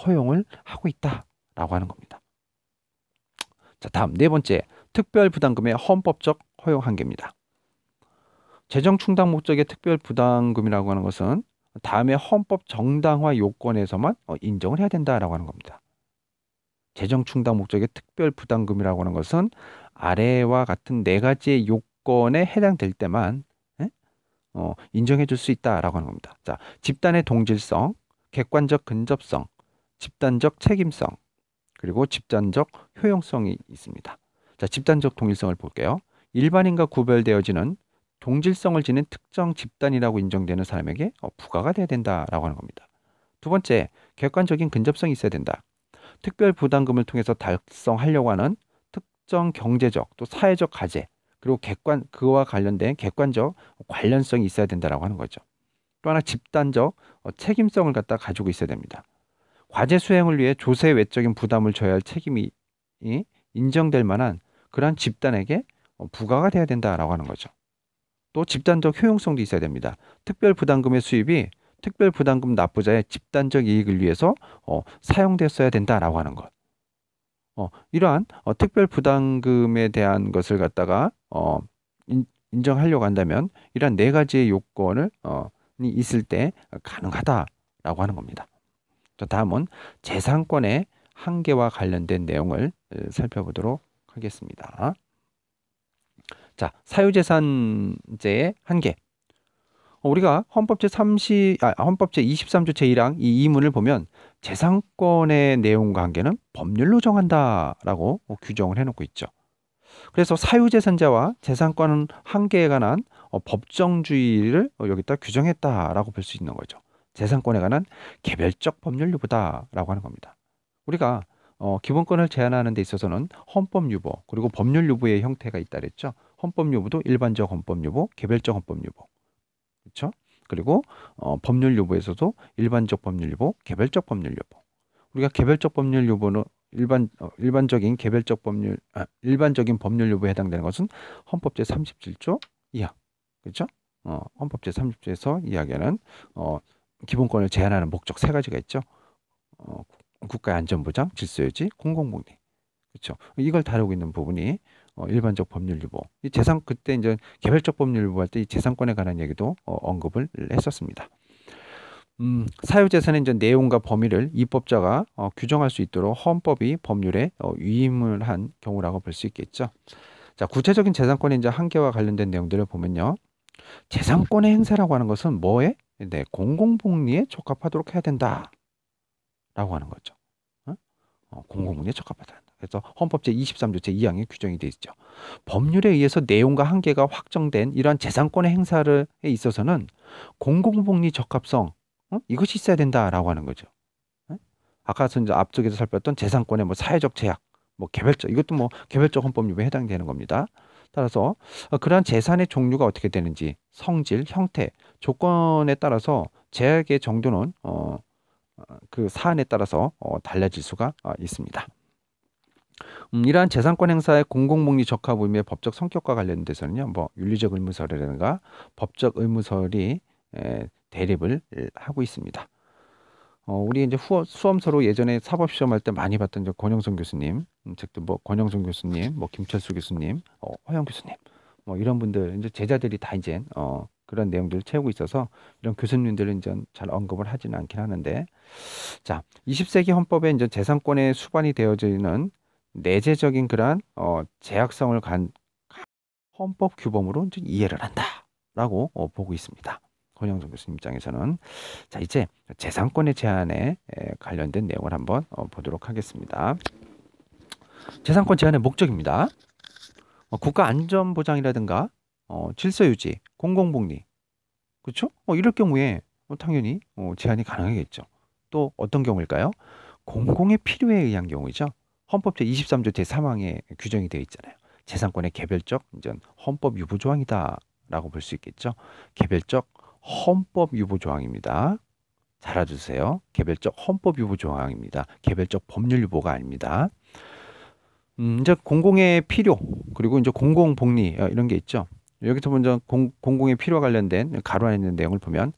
허용을 하고 있다라고 하는 겁니다. 자, 다음 네 번째, 특별 부담금의 헌법적 허용 한계입니다. 재정 충당 목적의 특별 부담금이라고 하는 것은 다음에 헌법 정당화 요건에서만 인정을 해야 된다라고 하는 겁니다. 재정 충당 목적의 특별 부담금이라고 하는 것은 아래와 같은 네 가지의 요건에 해당될 때만 인정해 줄 수 있다라고 하는 겁니다. 자, 집단의 동질성, 객관적 근접성, 집단적 책임성, 그리고 집단적 효용성이 있습니다. 자, 집단적 동일성을 볼게요. 일반인과 구별되어지는 동질성을 지닌 특정 집단이라고 인정되는 사람에게 부과가 돼야 된다라고 하는 겁니다. 두 번째, 객관적인 근접성이 있어야 된다. 특별 부담금을 통해서 달성하려고 하는 특정 경제적 또 사회적 가제 그리고 그와 관련된 객관적 관련성이 있어야 된다라고 하는 거죠. 또 하나 집단적 책임성을 갖다 가지고 있어야 됩니다. 과제 수행을 위해 조세 외적인 부담을 져야 할 책임이 인정될 만한 그러한 집단에게 부과가 돼야 된다라고 하는 거죠. 또 집단적 효용성도 있어야 됩니다. 특별 부담금의 수입이 특별 부담금 납부자의 집단적 이익을 위해서 사용됐어야 된다라고 하는 것. 이러한 특별 부담금에 대한 것을 갖다가 인정하려고 한다면 이러한 네 가지의 요건을 있을 때 가능하다라고 하는 겁니다. 자, 다음은 재산권의 한계와 관련된 내용을 살펴보도록 하겠습니다. 자, 사유재산제의 한계. 우리가 헌법 제23조 제1항 이 이문을 보면 재산권의 내용과 관계는 법률로 정한다라고 규정을 해놓고 있죠. 그래서 사유재산자와 재산권 한계에 관한 법정주의를 여기다 규정했다라고 볼 수 있는 거죠. 재산권에 관한 개별적 법률 유보다라고 하는 겁니다. 우리가 기본권을 제한하는 데 있어서는 헌법 유보 그리고 법률 유보의 형태가 있다 그랬죠. 헌법 유보도 일반적 헌법 유보, 개별적 헌법 유보. 그렇죠? 그리고 법률 유보에서도 일반적 법률 유보, 개별적 법률 유보. 우리가 개별적 법률 유보는 일반적인 법률 유보에 해당되는 것은 헌법 제37조 이하. 그렇죠? 헌법 제30조에서 이야기하는 기본권을 제한하는 목적 세 가지가 있죠. 국가의 안전보장, 질서유지, 공공복리. 그렇죠? 이걸 다루고 있는 부분이 일반적 법률 유보. 그때 이제 개별적 법률 유보할 때 이 재산권에 관한 얘기도 언급을 했었습니다. 사유재산의 이제 내용과 범위를 입법자가 규정할 수 있도록 헌법이 법률에 위임을 한 경우라고 볼 수 있겠죠. 자, 구체적인 재산권의 이제 한계와 관련된 내용들을 보면요. 재산권의 행사라고 하는 것은 뭐에? 네, 공공복리에 적합하도록 해야 된다라고 하는 거죠. 공공복리에 적합하다. 그래서 헌법 제23조 제2항에 규정이 되어 있죠. 법률에 의해서 내용과 한계가 확정된 이러한 재산권의 행사에 있어서는 공공복리 적합성 이것이 있어야 된다라고 하는 거죠. 아까 이제 앞쪽에서 살펴봤던 재산권의 뭐 사회적 제약, 뭐 개별적 이것도 뭐 개별적 헌법 유무에 해당되는 겁니다. 따라서 그러한 재산의 종류가 어떻게 되는지 성질, 형태, 조건에 따라서 제약의 정도는 그 사안에 따라서 달라질 수가 있습니다. 이러한 재산권 행사의 공공복리 적합 의무의 법적 성격과 관련돼서는요, 뭐 윤리적 의무설이라든가 법적 의무설이 대립을 하고 있습니다. 우리 이제 수험서로 예전에 사법시험할 때 많이 봤던 이제 권영선 교수님, 책도 뭐 권영선 교수님, 뭐 김철수 교수님, 허영 교수님, 뭐 이런 분들 이제 제자들이 다 이제 그런 내용들을 채우고 있어서 이런 교수님들은 이제 잘 언급을 하지는 않긴 하는데, 자, 20세기 헌법에 이제 재산권의 수반이 되어져 있는 내재적인 그러한 제약성을 간 헌법 규범으로 이제 이해를 한다라고 보고 있습니다. 권영선 교수님 입장에서는. 자, 이제 재산권의 제한에 관련된 내용을 한번 보도록 하겠습니다. 재산권 제한의 목적입니다. 국가 안전 보장이라든가 질서 유지, 공공복리, 그렇죠? 이럴 경우에 당연히 제한이 가능하겠죠. 또 어떤 경우일까요? 공공의 필요에 의한 경우이죠. 헌법 제23조 제3항에 규정이 되어 있잖아요. 재산권의 개별적 헌법 유보 조항이다라고 볼 수 있겠죠. 개별적 헌법 유보 조항입니다. 잘 알아주세요. 개별적 헌법 유보 조항입니다. 개별적 법률 유보가 아닙니다. 이제 공공의 필요 그리고 이제 공공복리 이런 게 있죠. 여기서 먼저 공공의 필요와 관련된 가로 안에 있는 내용을 보면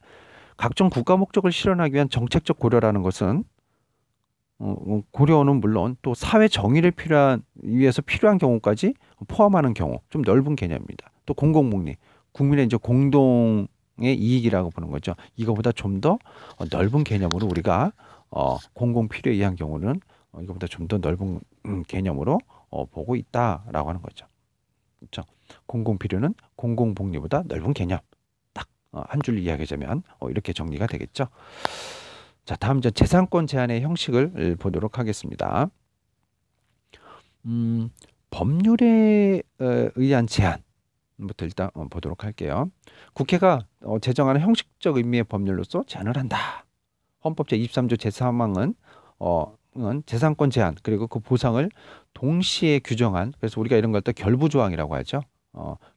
각종 국가 목적을 실현하기 위한 정책적 고려라는 것은 고려는 물론 또 사회 정의를 위해서 필요한 경우까지 포함하는 경우 좀 넓은 개념입니다. 또 공공복리 국민의 이제 공동의 이익이라고 보는 거죠. 이거보다 좀 더 넓은 개념으로 우리가 공공 필요에 의한 경우는 이거보다 좀 더 넓은 개념으로 보고 있다라고 하는 거죠. 그렇죠? 공공 필요는 공공 복리보다 넓은 개념. 딱 한 줄로 이야기하자면 이렇게 정리가 되겠죠. 자, 다음 이제 재산권 제한의 형식을 보도록 하겠습니다. 법률에 의한 제한부터 일단 보도록 할게요. 국회가 제정하는 형식적 의미의 법률로서 제한을 한다. 헌법 제23조 제3항은 재산권 제한 그리고 그 보상을 동시에 규정한, 그래서 우리가 이런 걸 또 결부조항이라고 하죠.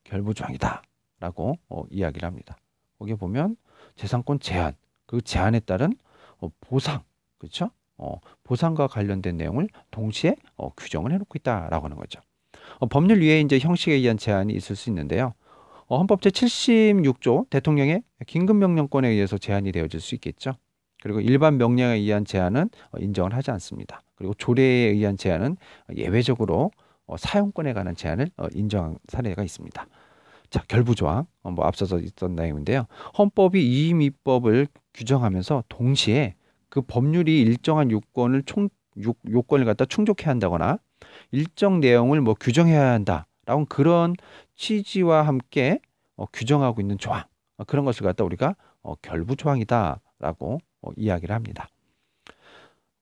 결부조항이다라고 이야기를 합니다. 거기에 보면 재산권 제한, 그 제한에 따른 보상, 그렇죠? 보상과 관련된 내용을 동시에 규정을 해놓고 있다라고 하는 거죠. 법률 위에 이제 형식에 의한 제한이 있을 수 있는데요. 헌법 제76조 대통령의 긴급명령권에 의해서 제한이 되어질 수 있겠죠. 그리고 일반 명령에 의한 제한은 인정을 하지 않습니다. 그리고 조례에 의한 제한은 예외적으로 사용권에 관한 제한을 인정한 사례가 있습니다. 자, 결부조항, 뭐 앞서서 있던 내용인데요. 헌법이 이임입법을 규정하면서 동시에 그 법률이 일정한 요건을 갖다 충족해야 한다거나 일정 내용을 뭐 규정해야 한다라는 그런 취지와 함께 규정하고 있는 조항, 그런 것을 갖다 우리가 결부조항이다라고 이야기를 합니다.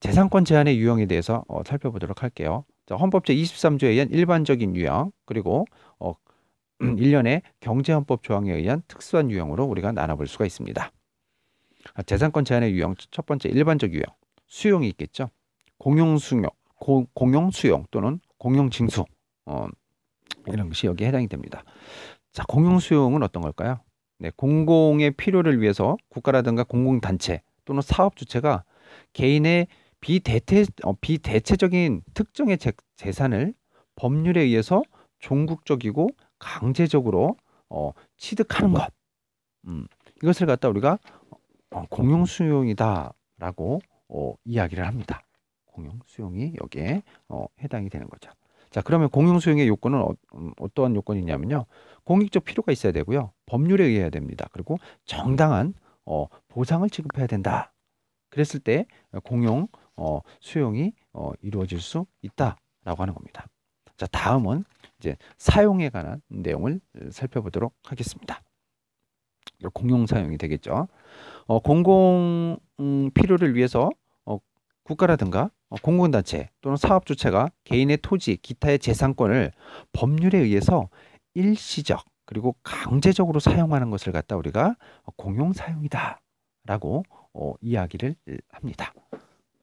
재산권 제한의 유형에 대해서 살펴보도록 할게요. 자, 헌법 제23조에 의한 일반적인 유형, 그리고 일련의 경제헌법 조항에 의한 특수한 유형으로 우리가 나눠볼 수가 있습니다. 재산권 제한의 유형, 첫 번째 일반적 유형, 수용이 있겠죠. 공용수용 또는 공용징수, 이런 것이 여기에 해당이 됩니다. 자, 공용수용은 어떤 걸까요? 네, 공공의 필요를 위해서 국가라든가 공공단체 또는 사업 주체가 개인의 비대체적인 특정의 재산을 법률에 의해서 종국적이고 강제적으로 취득하는 것, 이것을 갖다 우리가 공용수용이다라고 이야기를 합니다. 공용수용이 여기에 해당이 되는 거죠. 자, 그러면 공용수용의 요건은 어떠한 요건이냐면요. 공익적 필요가 있어야 되고요. 법률에 의해야 됩니다. 그리고 정당한 보상을 지급해야 된다. 그랬을 때 공용 수용이 이루어질 수 있다라고 하는 겁니다. 자, 다음은 이제 사용에 관한 내용을 살펴보도록 하겠습니다. 공용 사용이 되겠죠. 공공 필요를 위해서 국가라든가 공공단체 또는 사업주체가 개인의 토지, 기타의 재산권을 법률에 의해서 일시적 그리고 강제적으로 사용하는 것을 갖다 우리가 공용사용이다 라고 이야기를 합니다.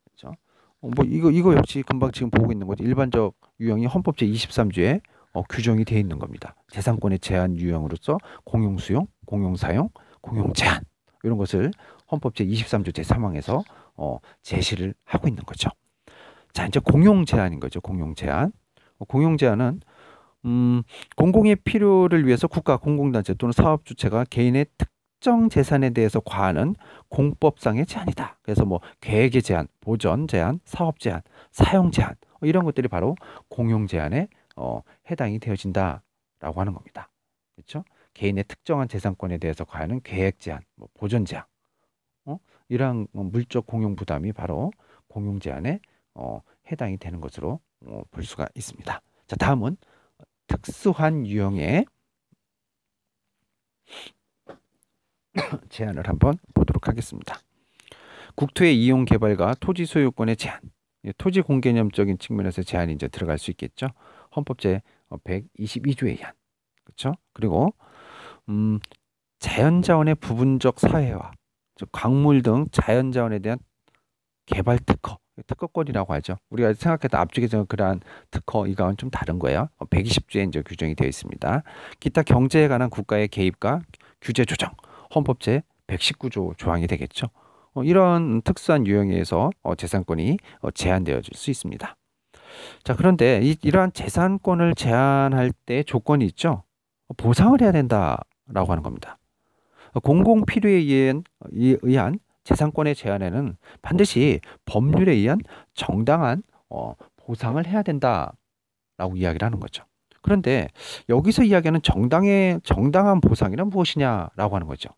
그렇죠? 뭐 이거 역시 금방 지금 보고 있는 거죠. 일반적 유형이 헌법 제23조에 규정이 되어 있는 겁니다. 재산권의 제한 유형으로서 공용수용, 공용사용, 공용제한 이런 것을 헌법 제23조 제3항에서 제시를 하고 있는 거죠. 자, 이제 공용제한인 거죠. 공용제한. 공용제한은 공공의 필요를 위해서 국가, 공공단체 또는 사업주체가 개인의 특정 재산에 대해서 과하는 공법상의 제한이다. 그래서 뭐 계획의 제한, 보전 제한, 사업 제한, 사용 제한 이런 것들이 바로 공용제한에 해당이 되어진다라고 하는 겁니다. 그렇죠? 개인의 특정한 재산권에 대해서 과하는 계획 제한, 뭐 보전 제한, 이러한 물적 공용 부담이 바로 공용 제한에 해당이 되는 것으로 볼 수가 있습니다. 자, 다음은 특수한 유형의 제한을 한번 보도록 하겠습니다. 국토의 이용 개발과 토지 소유권의 제한. 토지 공개념적인 측면에서 제한이 이제 들어갈 수 있겠죠. 헌법 제 122조에 의한. 그렇죠? 그리고 자연자원의 부분적 사회화, 즉 광물 등 자연자원에 대한 개발 특허, 특허권이라고 하죠. 우리가 생각했던 앞쪽에서 그러한 특허 이거는 좀 다른 거예요. 120조에 이제 규정이 되어 있습니다. 기타 경제에 관한 국가의 개입과 규제 조정, 헌법 제 119조 조항이 되겠죠. 이런 특수한 유형에 의해서 재산권이 제한되어질 수 있습니다. 자, 그런데 이러한 재산권을 제한할 때 조건이 있죠. 보상을 해야 된다라고 하는 겁니다. 공공 필요에 의한 재산권의 제한에는 반드시 법률에 의한 정당한 보상을 해야 된다라고 이야기를 하는 거죠. 그런데 여기서 이야기하는 정당한 보상이란 무엇이냐라고 하는 거죠.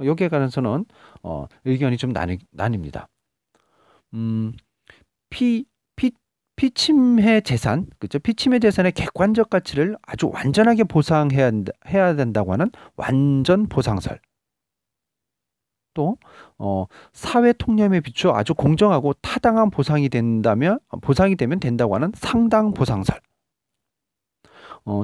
여기에 관해서는 의견이 좀 나뉩니다. 피침해 재산, 그죠? 피침해 재산의 객관적 가치를 아주 완전하게 보상해야 된다고 하는 완전 보상설. 또 사회 통념에 비추어 아주 공정하고 타당한 보상이 되면 된다고 하는 상당 보상설.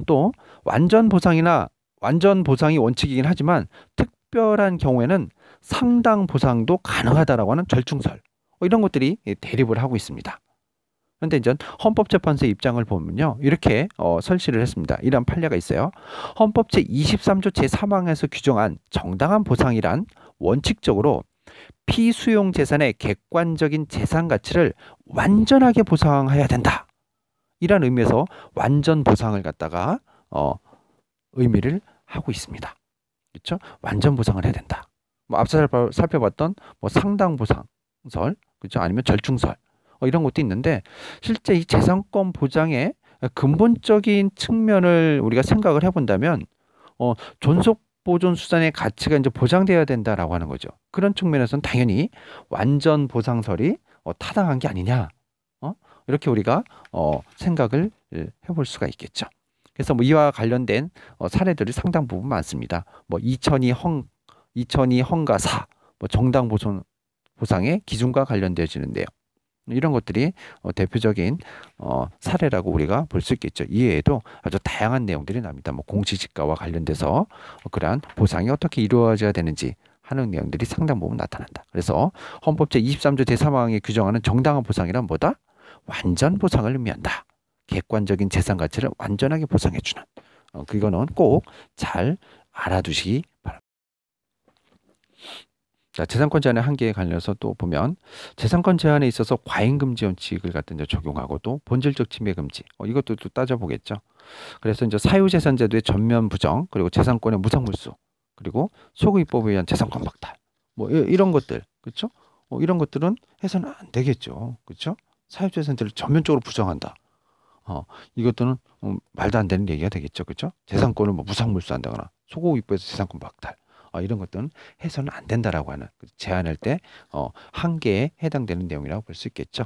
또 완전 보상이 원칙이긴 하지만 특별한 경우에는 상당 보상도 가능하다라고 하는 절충설. 이런 것들이 대립을 하고 있습니다. 그런데 이제 헌법재판소의 입장을 보면요, 이렇게 설시를 했습니다. 이런 판례가 있어요. 헌법 제23조 제3항에서 규정한 정당한 보상이란 원칙적으로 피수용 재산의 객관적인 재산 가치를 완전하게 보상해야 된다. 이런 의미에서 완전 보상을 갖다가 의미를 하고 있습니다. 그렇죠? 완전 보상을 해야 된다. 뭐 앞서 살펴봤던 뭐 상당 보상설, 그렇죠? 아니면 절충설 이런 것도 있는데 실제 이 재산권 보장의 근본적인 측면을 우리가 생각을 해본다면 존속 보존 수단의 가치가 이제 보장돼야 된다라고 하는 거죠. 그런 측면에서는 당연히 완전 보상설이 타당한 게 아니냐, 이렇게 우리가 생각을 해볼 수가 있겠죠. 그래서 뭐 이와 관련된 사례들이 상당 부분 많습니다. 뭐 2002 헌가사 뭐 정당 보상의 기준과 관련되어지는데요. 이런 것들이 대표적인 사례라고 우리가 볼 수 있겠죠. 이외에도 아주 다양한 내용들이 납니다. 뭐 공시지가와 관련돼서 그러한 보상이 어떻게 이루어져야 되는지 하는 내용들이 상당 부분 나타난다. 그래서 헌법 제23조 제3항에 규정하는 정당한 보상이란 뭐다? 완전 보상을 의미한다. 객관적인 재산 가치를 완전하게 보상해주는. 그거는 꼭 잘 알아두시기 바랍니다. 자, 재산권 제한의 한계에 관련해서 또 보면 재산권 제한에 있어서 과잉 금지 원칙을 갖다 이제 적용하고 또 본질적 침해 금지 이것도 또 따져보겠죠. 그래서 이제 사유재산제도의 전면 부정, 그리고 재산권의 무상물수, 그리고 소급입법에 의한 재산권 박탈 뭐 이런 것들, 그렇죠? 이런 것들은 해서는 안 되겠죠. 그렇죠? 사유재산제를 전면적으로 부정한다. 이것들은 말도 안 되는 얘기가 되겠죠. 그렇죠? 재산권을 뭐 무상물수한다거나 소급입법에서 재산권 박탈 이런 것들은 해서는 안 된다라고 하는 제한할 때 한계에 해당되는 내용이라고 볼 수 있겠죠.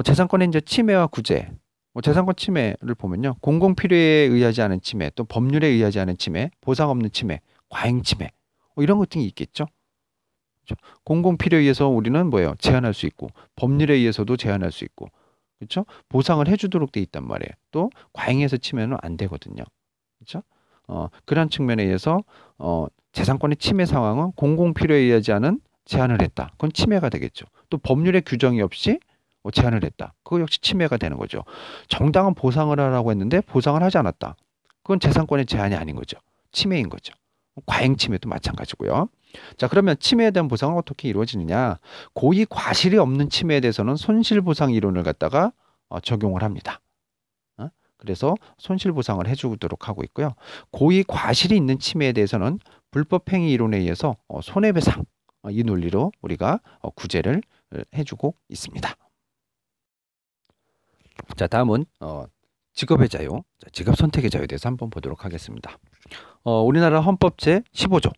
재산권의 이제 침해와 구제. 재산권 침해를 보면요. 공공 필요에 의하지 않은 침해, 또 법률에 의하지 않은 침해, 보상 없는 침해, 과잉 침해. 이런 것들이 있겠죠. 그렇죠? 공공 필요에 의해서 우리는 뭐예요? 제한할 수 있고, 법률에 의해서도 제한할 수 있고, 그렇죠? 보상을 해주도록 돼 있단 말이에요. 또 과잉해서 치면은 안 되거든요. 그렇죠? 그런 측면에 의해서 재산권의 침해 상황은 공공 필요에 의하지 않은 제한을 했다. 그건 침해가 되겠죠. 또 법률의 규정이 없이 제한을 했다. 그거 역시 침해가 되는 거죠. 정당한 보상을 하라고 했는데 보상을 하지 않았다. 그건 재산권의 제한이 아닌 거죠. 침해인 거죠. 과잉 침해도 마찬가지고요. 자, 그러면 침해에 대한 보상은 어떻게 이루어지느냐? 고의 과실이 없는 침해에 대해서는 손실보상 이론을 갖다가 적용을 합니다. 그래서 손실보상을 해주도록 하고 있고요. 고의 과실이 있는 침해에 대해서는 불법행위 이론에 의해서 손해배상 이 논리로 우리가 구제를 해주고 있습니다. 자, 다음은 직업의 자유, 직업 선택의 자유에 대해서 한번 보도록 하겠습니다. 우리나라 헌법 제 15조,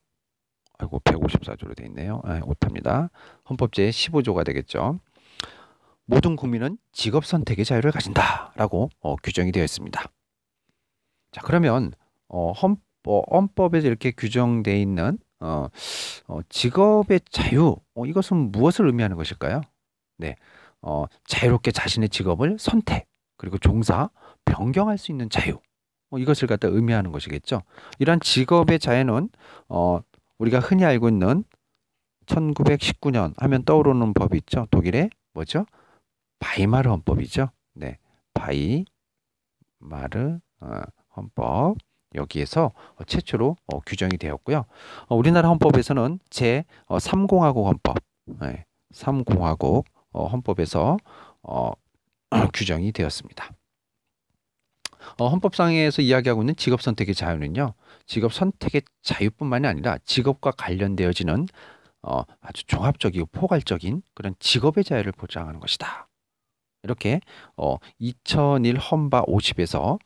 아이고 154조로 되어 있네요. 오타입니다. 헌법 제 15조가 되겠죠. 모든 국민은 직업 선택의 자유를 가진다라고 규정이 되어 있습니다. 자, 그러면 헌법에서 이렇게 규정되어 있는 직업의 자유, 이것은 무엇을 의미하는 것일까요? 네, 자유롭게 자신의 직업을 선택, 그리고 종사, 변경할 수 있는 자유, 이것을 갖다 의미하는 것이겠죠. 이러한 직업의 자유는 우리가 흔히 알고 있는 1919년 하면 떠오르는 법이 있죠. 독일의 뭐죠? 바이마르 헌법이죠. 네, 바이마르 헌법. 여기에서 최초로 규정이 되었고요. 우리나라 헌법에서는 제 3공화국 헌법, 3공화국 헌법에서 규정이 되었습니다. 헌법상에서 이야기하고 있는 직업 선택의 자유는요, 직업 선택의 자유뿐만이 아니라 직업과 관련되어지는 아주 종합적이고 포괄적인 그런 직업의 자유를 보장하는 것이다. 이렇게 2001 헌바 50에서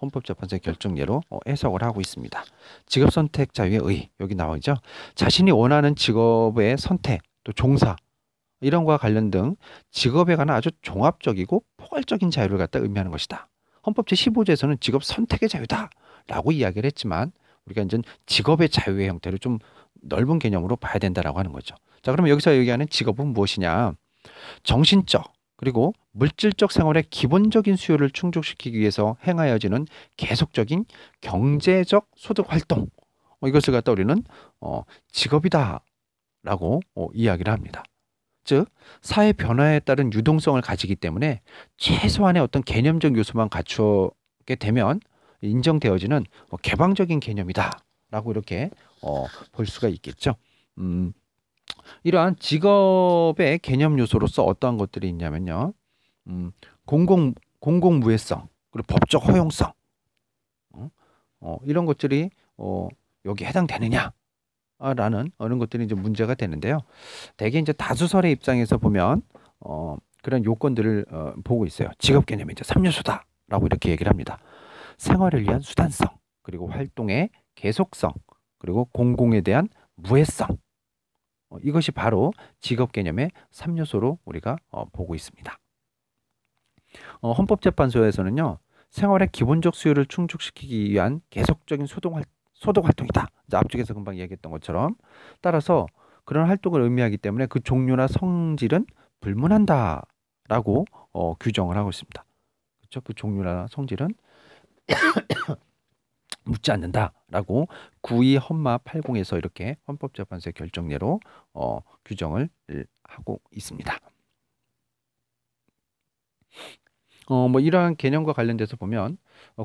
헌법재판소의 결정례로 해석을 하고 있습니다. 직업 선택 자유의 의, 여기 나와 있죠. 자신이 원하는 직업의 선택, 또 종사, 이런 것과 관련 등 직업에 관한 아주 종합적이고 포괄적인 자유를 갖다 의미하는 것이다. 헌법 제15조에서는 직업 선택의 자유다라고 이야기를 했지만 우리가 이제 직업의 자유의 형태를 좀 넓은 개념으로 봐야 된다라고 하는 거죠. 자, 그러면 여기서 얘기하는 직업은 무엇이냐? 정신적 그리고 물질적 생활의 기본적인 수요를 충족시키기 위해서 행하여지는 계속적인 경제적 소득 활동, 이것을 갖다 우리는 직업이다라고 이야기를 합니다. 즉 사회 변화에 따른 유동성을 가지기 때문에 최소한의 어떤 개념적 요소만 갖추게 되면 인정되어지는 개방적인 개념이다라고 이렇게 볼 수가 있겠죠. 이러한 직업의 개념 요소로서 어떠한 것들이 있냐면요. 공공무해성, 그리고 법적 허용성, 이런 것들이 여기에 해당되느냐? 라는 이런 것들이 이제 문제가 되는데요. 대개 이제 다수설의 입장에서 보면 그런 요건들을 보고 있어요. 직업 개념이 이제 3요소다라고 이렇게 얘기를 합니다. 생활을 위한 수단성, 그리고 활동의 계속성, 그리고 공공에 대한 무해성. 이것이 바로 직업 개념의 3요소로 우리가 보고 있습니다. 헌법재판소에서는요, 생활의 기본적 수요를 충족시키기 위한 계속적인 소득 활동이다. 앞쪽에서 금방 얘기했던 것처럼 따라서 그런 활동을 의미하기 때문에 그 종류나 성질은 불문한다라고 규정을 하고 있습니다. 그렇죠? 그 종류나 성질은 묻지 않는다라고 92 헌마 80에서 이렇게 헌법재판소의 결정례로 규정을 하고 있습니다. 뭐 이러한 개념과 관련돼서 보면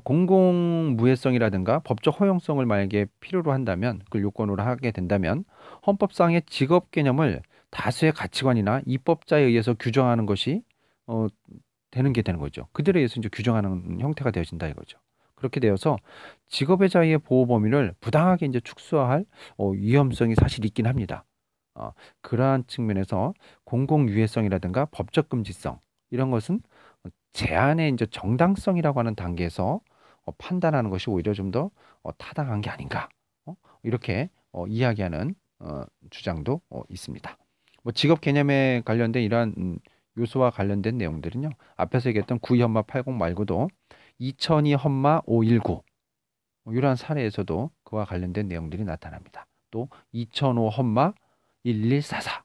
공공무해성이라든가 법적 허용성을 만약에 필요로 한다면, 그걸 요건으로 하게 된다면 헌법상의 직업 개념을 다수의 가치관이나 입법자에 의해서 규정하는 것이 되는 거죠. 그들에 의해서 이제 규정하는 형태가 되어진다 이거죠. 그렇게 되어서 직업의 자유의 보호 범위를 부당하게 이제 축소할 위험성이 사실 있긴 합니다. 그러한 측면에서 공공유해성이라든가 법적 금지성 이런 것은 제한의 이제 정당성이라고 하는 단계에서 판단하는 것이 오히려 좀 더 타당한 게 아닌가, 이렇게 이야기하는 주장도 있습니다. 뭐 직업 개념에 관련된 이러한 요소와 관련된 내용들은요. 앞에서 얘기했던 92험마 80 말고도 2002 험마 519 이러한 사례에서도 그와 관련된 내용들이 나타납니다. 또 2005 험마 1144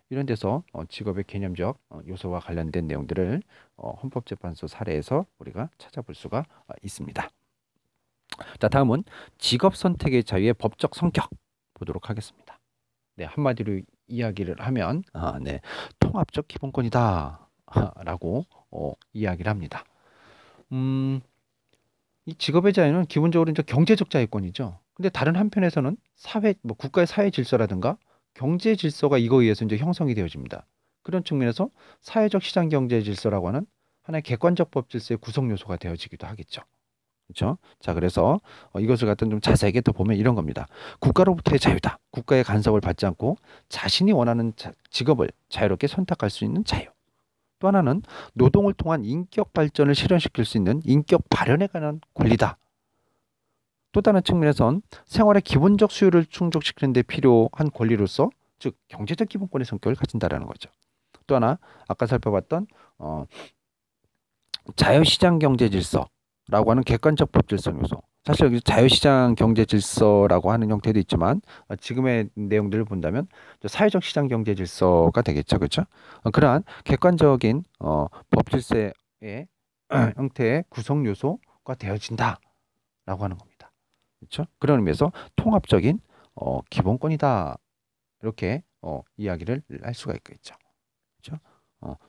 이런 데서 직업의 개념적 요소와 관련된 내용들을 헌법재판소 사례에서 우리가 찾아볼 수가 있습니다. 자, 다음은 직업 선택의 자유의 법적 성격 보도록 하겠습니다. 네, 한마디로 이야기를 하면 네, 통합적 기본권이다 라고 이야기를 합니다. 이 직업의 자유는 기본적으로 이제 경제적 자유권이죠. 근데 다른 한편에서는 국가의 사회 질서라든가 경제 질서가 이거에 의해서 이제 형성이 되어집니다. 그런 측면에서 사회적 시장 경제 질서라고 하는 하나의 객관적 법 질서의 구성 요소가 되어지기도 하겠죠. 그렇죠? 자, 그래서 이것을 갖다 좀 자세하게 더 보면 이런 겁니다. 국가로부터의 자유다. 국가의 간섭을 받지 않고 자신이 원하는 직업을 자유롭게 선택할 수 있는 자유. 또 하나는 노동을 통한 인격 발전을 실현시킬 수 있는 인격 발현에 관한 권리다. 또 다른 측면에선 생활의 기본적 수요를 충족시키는 데 필요한 권리로서 즉 경제적 기본권의 성격을 가진다라는 거죠. 또 하나 아까 살펴봤던 자유시장 경제 질서라고 하는 객관적 법 질서 요소. 사실 여기 자유시장 경제 질서라고 하는 형태도 있지만 지금의 내용들을 본다면 사회적 시장 경제 질서가 되겠죠. 그렇죠? 그러한 객관적인 법 질서의 형태의 구성 요소가 되어진다라고 하는 겁니다. 그렇죠? 그런 의미에서 통합적인 기본권이다. 이렇게 이야기를 할 수가 있겠죠. 그렇죠?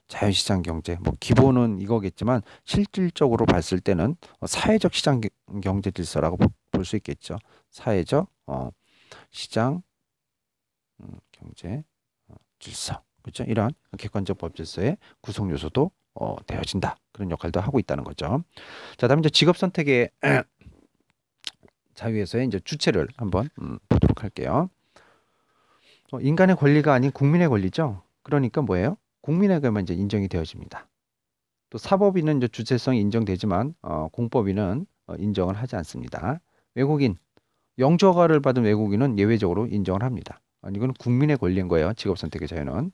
자유시장 경제, 뭐 기본은 이거겠지만 실질적으로 봤을 때는 사회적 시장 경제 질서라고 볼 수 있겠죠. 사회적 시장 경제 질서, 그렇죠? 이러한 객관적 법 질서의 구성 요소도 되어진다. 그런 역할도 하고 있다는 거죠. 자, 다음 이제 직업 선택의 자유에서의 이제 주체를 한번 보도록 할게요. 인간의 권리가 아닌 국민의 권리죠. 그러니까 뭐예요? 국민에게만 이제 인정이 되어집니다. 또 사법인은 이제 주체성이 인정되지만 공법인은 인정을 하지 않습니다. 외국인, 영주허가를 받은 외국인은 예외적으로 인정을 합니다. 이건 국민의 권리인 거예요. 직업 선택의 자유는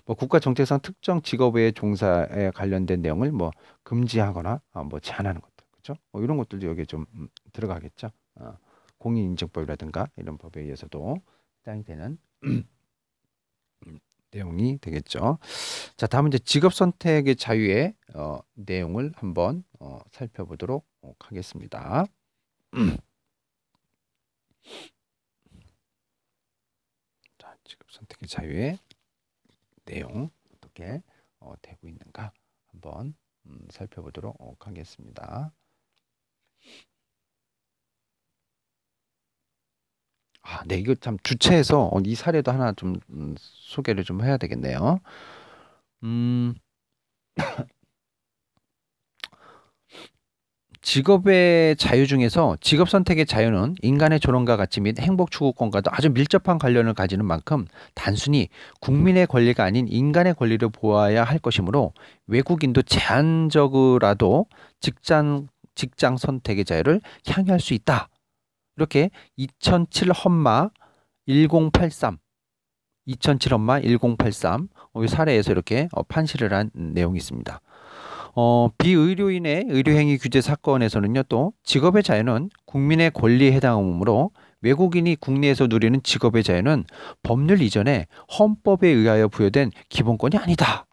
뭐 국가 정책상 특정 직업의 종사에 관련된 내용을 뭐 금지하거나 뭐 제한하는 것들, 그렇죠? 이런 것들도 여기에 좀 들어가겠죠. 공인인증법이라든가 이런 법에 의해서도 해당이 되는 내용이 되겠죠. 자, 다음은 이제 직업 선택의 자유의 내용을 한번 살펴보도록 하겠습니다. 자, 직업 선택의 자유의 내용 어떻게 되고 있는가 한번 살펴보도록 하겠습니다. 네, 이거 참 주체에서 이 사례도 하나 좀 소개를 좀 해야 되겠네요. 직업의 자유 중에서 직업 선택의 자유는 인간의 존엄과 가치 및 행복 추구권과도 아주 밀접한 관련을 가지는 만큼 단순히 국민의 권리가 아닌 인간의 권리를 보아야 할 것이므로 외국인도 제한적으로라도 직장 선택의 자유를 향유할 수 있다. 이렇게 2007 험마 1083 2007 험마 1083 이 사례에서 이렇게 판시를 한 내용이 있습니다. 비의료인의 의료행위 규제 사건에서는요, 또 직업의 자유는 국민의 권리에 해당하므로 외국인이 국내에서 누리는 직업의 자유는 법률 이전에 헌법에 의하여 부여된 기본권이 아니다.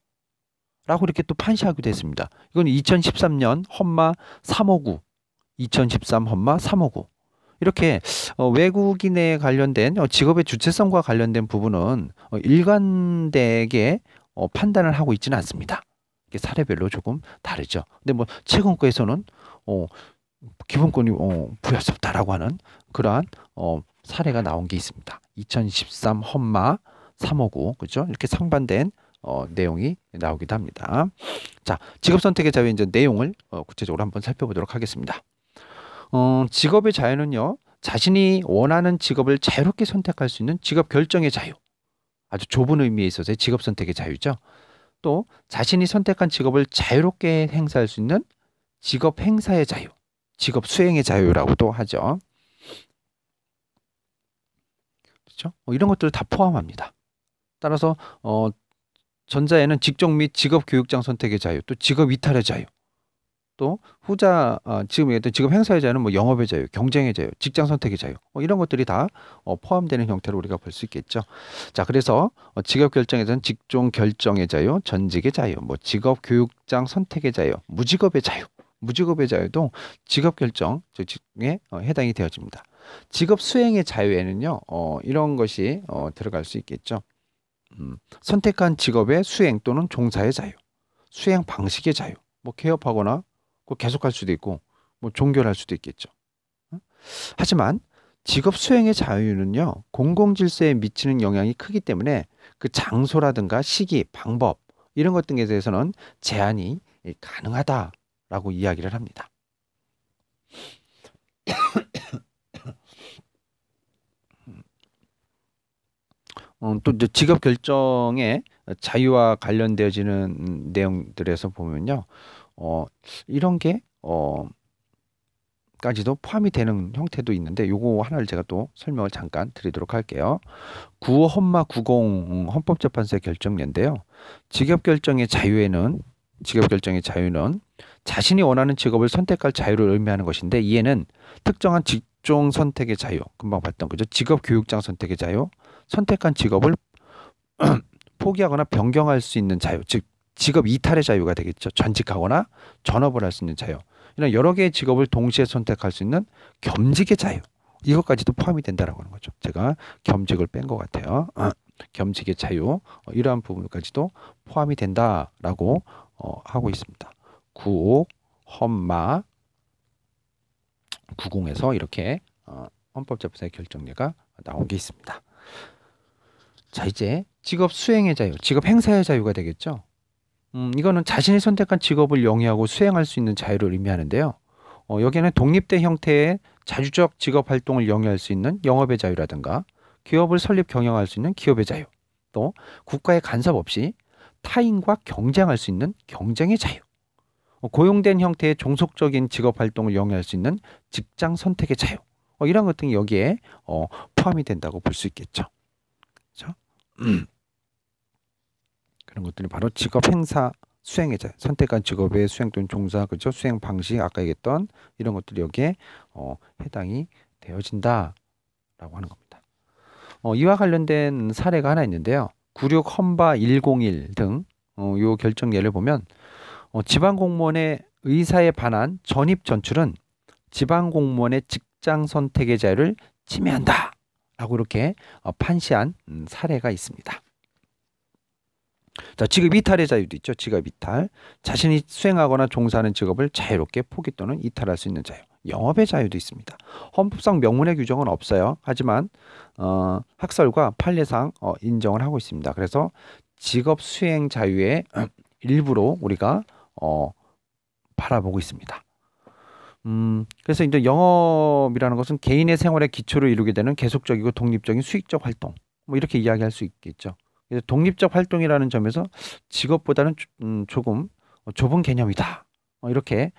라고 이렇게 또 판시하기도 했습니다. 이건 2013년 험마 359, 2013 험마 359. 이렇게 외국인에 관련된 직업의 주체성과 관련된 부분은 일관되게 판단을 하고 있지는 않습니다. 사례별로 조금 다르죠. 근데 뭐 최근 거에서는 기본권이 부여스럽다라고 하는 그러한 사례가 나온 게 있습니다. 2013 험마 359 그죠? 이렇게 상반된 내용이 나오기도 합니다. 자, 직업 선택의 자유의 이제 내용을 구체적으로 한번 살펴보도록 하겠습니다. 직업의 자유는요, 자신이 원하는 직업을 자유롭게 선택할 수 있는 직업 결정의 자유. 아주 좁은 의미에 있어서의 직업 선택의 자유죠. 또 자신이 선택한 직업을 자유롭게 행사할 수 있는 직업 행사의 자유, 직업 수행의 자유라고도 하죠. 그죠? 이런 것들을 다 포함합니다. 따라서 전자에는 직종 및 직업 교육장 선택의 자유, 또 직업 이탈의 자유, 또 후자 지금 얘기했던 직업 행사의 자유는 뭐 영업의 자유, 경쟁의 자유, 직장 선택의 자유 이런 것들이 다 포함되는 형태로 우리가 볼 수 있겠죠. 자, 그래서 직업 결정에서는 직종 결정의 자유, 전직의 자유, 뭐 직업 교육장 선택의 자유, 무직업의 자유, 무직업의 자유도 직업 결정 즉에 해당이 되어집니다. 직업 수행의 자유에는요, 이런 것이 들어갈 수 있겠죠. 선택한 직업의 수행 또는 종사의 자유, 수행 방식의 자유, 뭐 개업하거나 계속할 수도 있고 뭐 종결할 수도 있겠죠. 하지만 직업 수행의 자유는요, 공공 질서에 미치는 영향이 크기 때문에 그 장소라든가 시기, 방법 이런 것 등에 대해서는 제한이 가능하다라고 이야기를 합니다. 또 이제 직업 결정의 자유와 관련되어지는 내용들에서 보면요, 이런 게 까지도 포함이 되는 형태도 있는데 요거 하나를 제가 또 설명을 잠깐 드리도록 할게요. 95 험마 90 헌법재판소의 결정례인데요. 직업 결정의 자유는 자신이 원하는 직업을 선택할 자유를 의미하는 것인데, 이에는 특정한 직종 선택의 자유, 금방 봤던 거죠. 직업 교육장 선택의 자유, 선택한 직업을 포기하거나 변경할 수 있는 자유, 즉 직업 이탈의 자유가 되겠죠. 전직하거나 전업을 할 수 있는 자유, 이런 여러 개의 직업을 동시에 선택할 수 있는 겸직의 자유, 이것까지도 포함이 된다라고 하는 거죠. 제가 겸직을 뺀 것 같아요. 겸직의 자유, 이러한 부분까지도 포함이 된다라고 하고 있습니다. 95 험마 90에서 이렇게 헌법재판소의 결정례가 나온 게 있습니다. 자, 이제 직업 수행의 자유, 직업 행사의 자유가 되겠죠. 이거는 자신이 선택한 직업을 영위하고 수행할 수 있는 자유를 의미하는데요. 여기에는 독립된 형태의 자주적 직업 활동을 영위할 수 있는 영업의 자유라든가, 기업을 설립 경영할 수 있는 기업의 자유, 또 국가의 간섭 없이 타인과 경쟁할 수 있는 경쟁의 자유, 고용된 형태의 종속적인 직업 활동을 영위할 수 있는 직장 선택의 자유, 이런 것 등이 여기에 포함이 된다고 볼 수 있겠죠. 그렇죠? 그런 것들이 바로 직업 행사 수행의 자유, 선택한 직업의 수행 또는 종사, 그죠? 수행 방식, 아까 얘기했던 이런 것들이 여기에 해당이 되어진다라고 하는 겁니다. 이와 관련된 사례가 하나 있는데요. 96 험바 101 등 요 결정 예를 보면, 지방공무원의 의사에 반한 전입 전출은 지방공무원의 직장 선택의 자유를 침해한다 라고 이렇게 판시한 사례가 있습니다. 자, 직업 이탈의 자유도 있죠. 직업 이탈, 자신이 수행하거나 종사하는 직업을 자유롭게 포기 또는 이탈할 수 있는 자유, 영업의 자유도 있습니다. 헌법상 명문의 규정은 없어요. 하지만 학설과 판례상 인정을 하고 있습니다. 그래서 직업 수행 자유의 일부로 우리가 바라보고 있습니다. 그래서 이제 영업이라는 것은 개인의 생활의 기초를 이루게 되는 계속적이고 독립적인 수익적 활동, 뭐 이렇게 이야기할 수 있겠죠. 그래서 독립적 활동이라는 점에서 직업보다는 조금 좁은 개념이다, 이렇게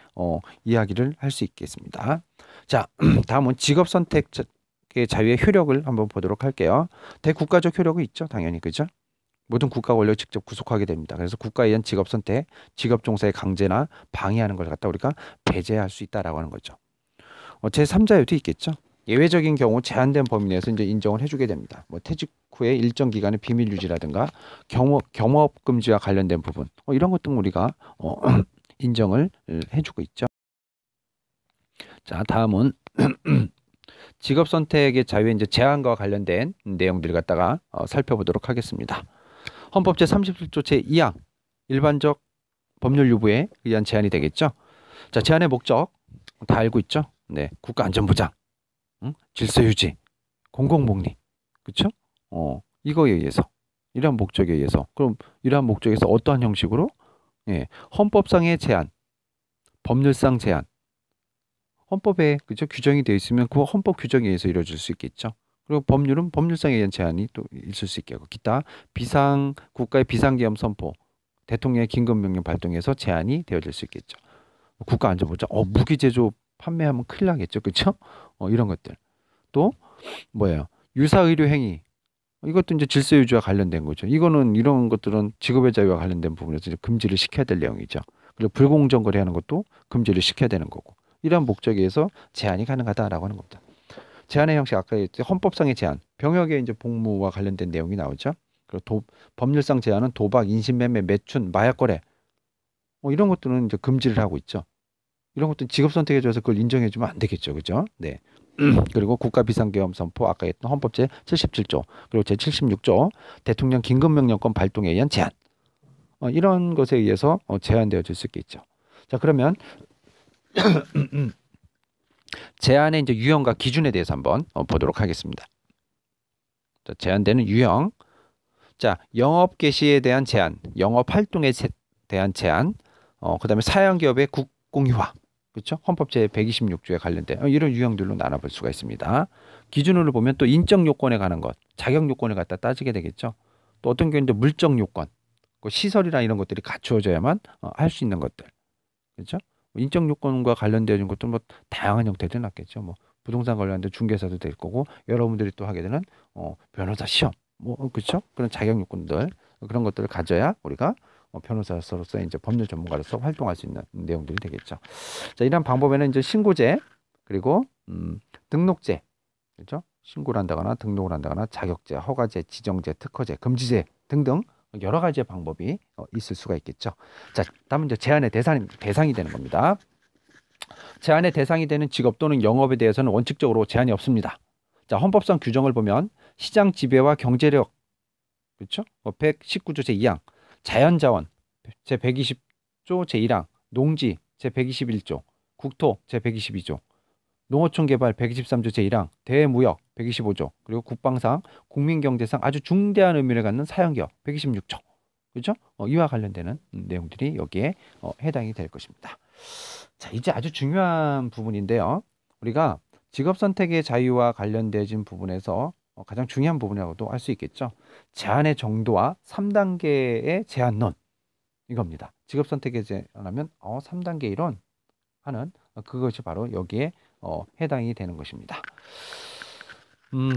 이야기를 할 수 있겠습니다. 자, 다음은 직업 선택의 자유의 효력을 한번 보도록 할게요. 대국가적 효력이 있죠, 당연히. 그죠? 모든 국가 권력을 직접 구속하게 됩니다. 그래서 국가에 의한 직업 선택, 직업 종사의 강제나 방해하는 걸 갖다 우리가 배제할 수 있다라고 하는 거죠. 제3자유도 있겠죠. 예외적인 경우 제한된 범위 내에서 이제 인정을 해주게 됩니다. 뭐 퇴직 후에 일정 기간의 비밀 유지라든가 경업 금지와 관련된 부분, 이런 것 등 우리가 인정을 해주고 있죠. 자, 다음은 직업 선택의 자유의 이제 제한과 관련된 내용들을 갖다가 살펴보도록 하겠습니다. 헌법 제37조 제2항 일반적 법률 유보에 의한 제한이 되겠죠. 자, 제한의 목적 다 알고 있죠. 네, 국가 안전 보장, 질서 유지, 공공복리, 그렇죠? 이거에 의해서, 이러한 목적에 의해서, 그럼 이러한 목적에서 어떠한 형식으로? 예, 헌법상의 제한, 법률상 제한, 헌법에 그죠 규정이 되어 있으면 그 헌법 규정에 의해서 이루어질 수 있겠죠. 그리고 법률은 법률상에 의한 제한이 또 있을 수 있겠고, 기타 국가의 비상계엄 선포, 대통령의 긴급명령 발동해서 제한이 되어질 수 있겠죠. 국가 안전보장, 무기 제조 판매하면 큰일 나겠죠, 그렇죠? 이런 것들. 또 뭐예요? 유사 의료 행위, 이것도 이제 질서 유지와 관련된 거죠. 이거는 이런 것들은 직업의 자유와 관련된 부분에서 이제 금지를 시켜야 될 내용이죠. 그리고 불공정 거래하는 것도 금지를 시켜야 되는 거고. 이러한 목적에 의해서 제한이 가능하다라고 하는 겁니다. 제한의 형식 아까 얘기했죠. 헌법상의 제한, 병역의 이제 복무와 관련된 내용이 나오죠. 그리고 법률상 제한은 도박, 인신매매, 매춘, 마약 거래 이런 것들은 이제 금지를 하고 있죠. 이런 것들은 직업 선택에 줘서 그걸 인정해주면 안 되겠죠, 그죠? 네. 그리고 국가 비상계엄 선포 아까 했던 헌법 제 77조 그리고 제 76조 대통령 긴급명령권 발동에 의한 제한 이런 것에 의해서 제한되어질 수 있겠죠. 자 그러면 제한의 이제 유형과 기준에 대해서 한번 보도록 하겠습니다. 자, 제한되는 유형. 자, 영업 개시에 대한 제한, 영업 활동에 대한 제한, 그다음에 사양기업의 국공유화, 그렇죠? 헌법 제 126조에 관련된 이런 유형들로 나눠볼 수가 있습니다. 기준으로 보면 또 인적 요건에 관한 것, 자격 요건을 갖다 따지게 되겠죠. 또 어떤 경우는 물적 요건, 시설이나 이런 것들이 갖추어져야만 할 수 있는 것들, 그렇죠? 인적 요건과 관련되어진 것도 뭐 다양한 형태들이 났겠죠. 뭐 부동산 관련된 중개사도 될 거고 여러분들이 또 하게 되는 변호사 시험, 뭐 그렇죠? 그런 자격 요건들 그런 것들을 가져야 우리가 변호사로서 이제 법률 전문가로서 활동할 수 있는 내용들이 되겠죠. 자, 이런 방법에는 이제 신고제 그리고 등록제, 그렇죠? 신고를 한다거나 등록을 한다거나 자격제, 허가제, 지정제, 특허제, 금지제 등등 여러 가지의 방법이 있을 수가 있겠죠. 자, 다음은 이제 제한의 대상이 되는 겁니다. 제한의 대상이 되는 직업 또는 영업에 대해서는 원칙적으로 제한이 없습니다. 자, 헌법상 규정을 보면 시장 지배와 경제력, 그렇죠? 119조 제2항, 자연자원 제120조 제1항, 농지 제121조, 국토 제122조, 농어촌 개발 123조 제1항, 대무역 125조, 그리고 국방상, 국민경제상 아주 중대한 의미를 갖는 사형기업 126조. 그렇죠? 이와 관련되는 내용들이 여기에 해당이 될 것입니다. 자, 이제 아주 중요한 부분인데요. 우리가 직업 선택의 자유와 관련되어진 부분에서 가장 중요한 부분이라고도 할 수 있겠죠. 제한의 정도와 3단계의 제한론 이겁니다. 직업 선택에 제한하면 3단계 이론 하는 그것이 바로 여기에 해당이 되는 것입니다.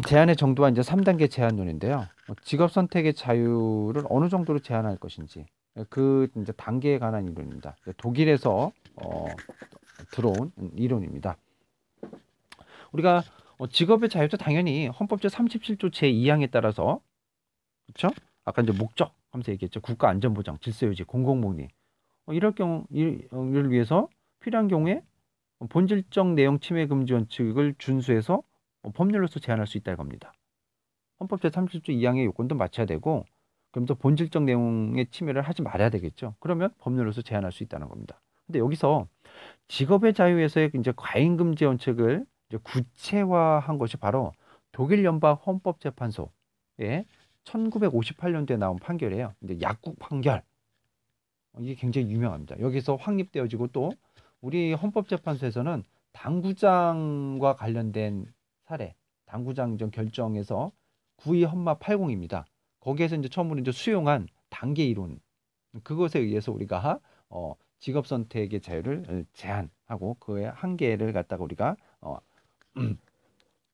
제한의 정도와 이제 3단계 제한론인데요. 직업 선택의 자유를 어느 정도로 제한할 것인지 그 이제 단계에 관한 이론입니다. 독일에서 들어온 이론입니다. 우리가 직업의 자유도 당연히 헌법 제 37조 제2항에 따라서 그렇죠? 아까 이제 목적 하면서 얘기했죠. 국가 안전보장, 질서유지, 공공복리 이럴 경우를 위해서 필요한 경우에 본질적 내용 침해 금지 원칙을 준수해서 법률로서 제한할 수 있다는 겁니다. 헌법 제 37조 2항의 요건도 맞춰야 되고 그러면서 본질적 내용의 침해를 하지 말아야 되겠죠. 그러면 법률로서 제한할 수 있다는 겁니다. 근데 여기서 직업의 자유에서의 이제 과잉 금지 원칙을 이제 구체화한 것이 바로 독일 연방 헌법재판소의 1958년도에 나온 판결이에요. 이제 약국 판결. 이게 굉장히 유명합니다. 여기서 확립되어지고 또 우리 헌법재판소에서는 당구장과 관련된 사례, 당구장 결정에서 92 헌마 80입니다. 거기에서 이제 처음으로 이제 수용한 단계 이론, 그것에 의해서 우리가 직업 선택의 자유를 제한하고 그의 한계를 갖다가 우리가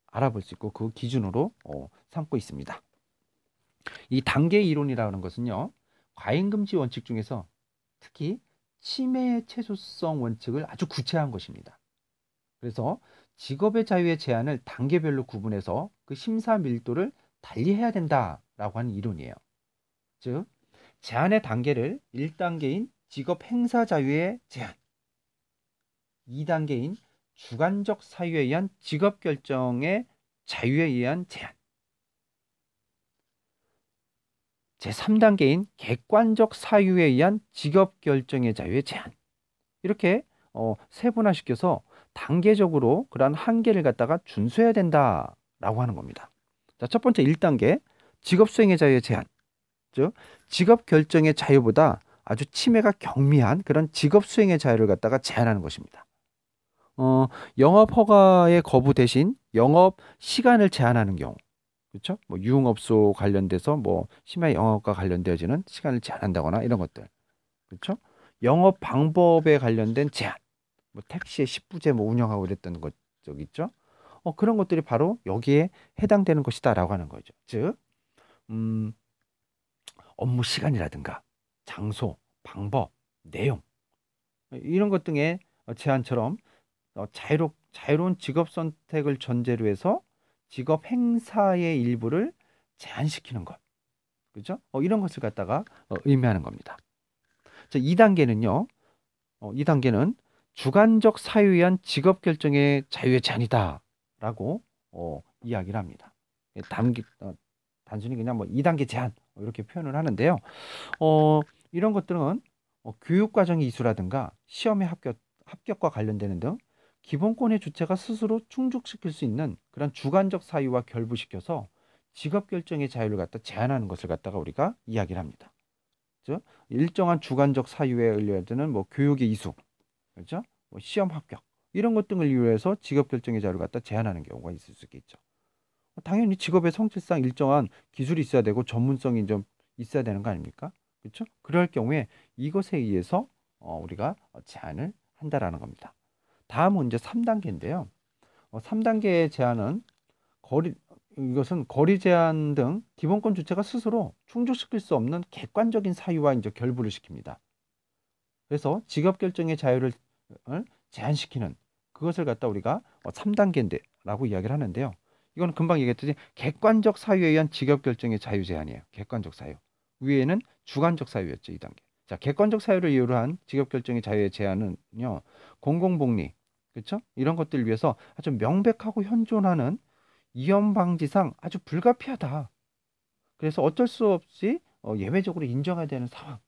알아볼 수 있고 그 기준으로 삼고 있습니다. 이 단계 이론이라는 것은요, 과잉금지 원칙 중에서 특히 침해 최소성 원칙을 아주 구체화한 것입니다. 그래서 직업의 자유의 제한을 단계별로 구분해서 그 심사 밀도를 달리해야 된다라고 하는 이론이에요. 즉, 제한의 단계를 1단계인 직업 행사 자유의 제한, 2단계인 주관적 사유에 의한 직업 결정의 자유에 의한 제한, 제3단계인 객관적 사유에 의한 직업 결정의 자유의 제한, 이렇게 세분화시켜서 단계적으로 그러한 한계를 갖다가 준수해야 된다라고 하는 겁니다. 자, 첫 번째 1단계 직업 수행의 자유의 제한, 즉 직업 결정의 자유보다 아주 침해가 경미한 그런 직업 수행의 자유를 갖다가 제한하는 것입니다. 영업 허가의 거부 대신 영업 시간을 제한하는 경우, 그렇죠? 뭐 유흥업소 관련돼서 뭐 심야 영업과 관련되어지는 시간을 제한한다거나 이런 것들, 그렇죠? 영업 방법에 관련된 제한, 뭐 택시의 10부제 뭐 운영하고 이랬던 것 저기 있죠? 그런 것들이 바로 여기에 해당되는 것이다라고 하는 거죠. 즉 음, 업무 시간이라든가 장소, 방법, 내용 이런 것 등의 제한처럼 자유로운 직업 선택을 전제로 해서 직업 행사의 일부를 제한시키는 것. 그죠? 이런 것을 갖다가 의미하는 겁니다. 자, 2단계는요. 2단계는 주관적 사유에 의한 직업 결정의 자유의 제한이다라고 이야기를 합니다. 단순히 그냥 뭐 2단계 제한 이렇게 표현을 하는데요. 이런 것들은 교육과정의 이수라든가 시험의 합격과 관련되는 등 기본권의 주체가 스스로 충족시킬 수 있는 그런 주관적 사유와 결부시켜서 직업 결정의 자유를 갖다 제한하는 것을 갖다가 우리가 이야기를 합니다. 즉 일정한 주관적 사유에 의뢰되는 뭐 교육의 이수, 그렇죠? 뭐 시험 합격 이런 것 등을 이유해서 직업 결정의 자유를 갖다 제한하는 경우가 있을 수 있겠죠. 당연히 직업의 성질상 일정한 기술이 있어야 되고 전문성이 좀 있어야 되는 거 아닙니까? 그렇죠? 그럴 경우에 이것에 의해서 우리가 제한을 한다라는 겁니다. 다음은 이제 3단계인데요. 3단계의 제한은 이것은 거리 제한 등 기본권 주체가 스스로 충족시킬 수 없는 객관적인 사유와 이제 결부를 시킵니다. 그래서 직업 결정의 자유를 제한시키는 그것을 갖다 우리가 3단계라고 이야기를 하는데요. 이건 금방 얘기했듯이 객관적 사유에 의한 직업 결정의 자유 제한이에요. 객관적 사유. 위에는 주관적 사유였죠. 2단계. 자, 객관적 사유를 이유로 한 직업 결정의 자유의 제한은요. 공공복리, 그렇죠? 이런 것들을 위해서 아주 명백하고 현존하는 위험 방지상 아주 불가피하다. 그래서 어쩔 수 없이 예외적으로 인정해야 되는 상황.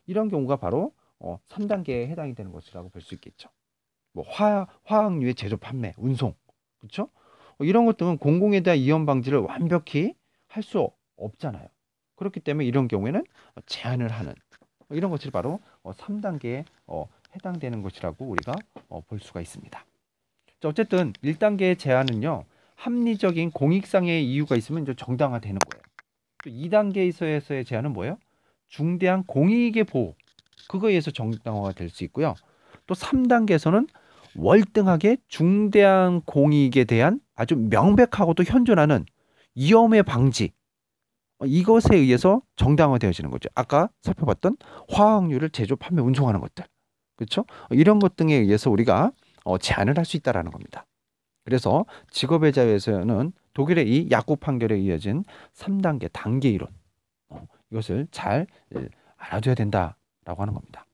이런 경우가 바로 3단계에 해당이 되는 것이라고 볼 수 있겠죠. 뭐 화학류의 제조, 판매, 운송, 그렇죠? 이런 것 등은 공공에 대한 위험 방지를 완벽히 할 수 없잖아요. 그렇기 때문에 이런 경우에는 제한을 하는 이런 것이 바로 3단계에 해당되는 것이라고 우리가 볼 수가 있습니다. 자, 어쨌든 1단계의 제한은요. 합리적인 공익상의 이유가 있으면 이제 정당화되는 거예요. 또 2단계에서의 제한은 뭐예요? 중대한 공익의 보호, 그거에 의해서 정당화가 될 수 있고요. 또 3단계에서는 월등하게 중대한 공익에 대한 아주 명백하고도 현존하는 위험의 방지, 이것에 의해서 정당화되어지는 거죠. 아까 살펴봤던 화학류를 제조, 판매, 운송하는 것들, 그렇죠? 이런 것 등에 의해서 우리가 제한을 할 수 있다라는 겁니다. 그래서 직업의 자유에서는 독일의 이 약국 판결에 이어진 3단계 단계 이론, 이것을 잘 알아둬야 된다라고 하는 겁니다.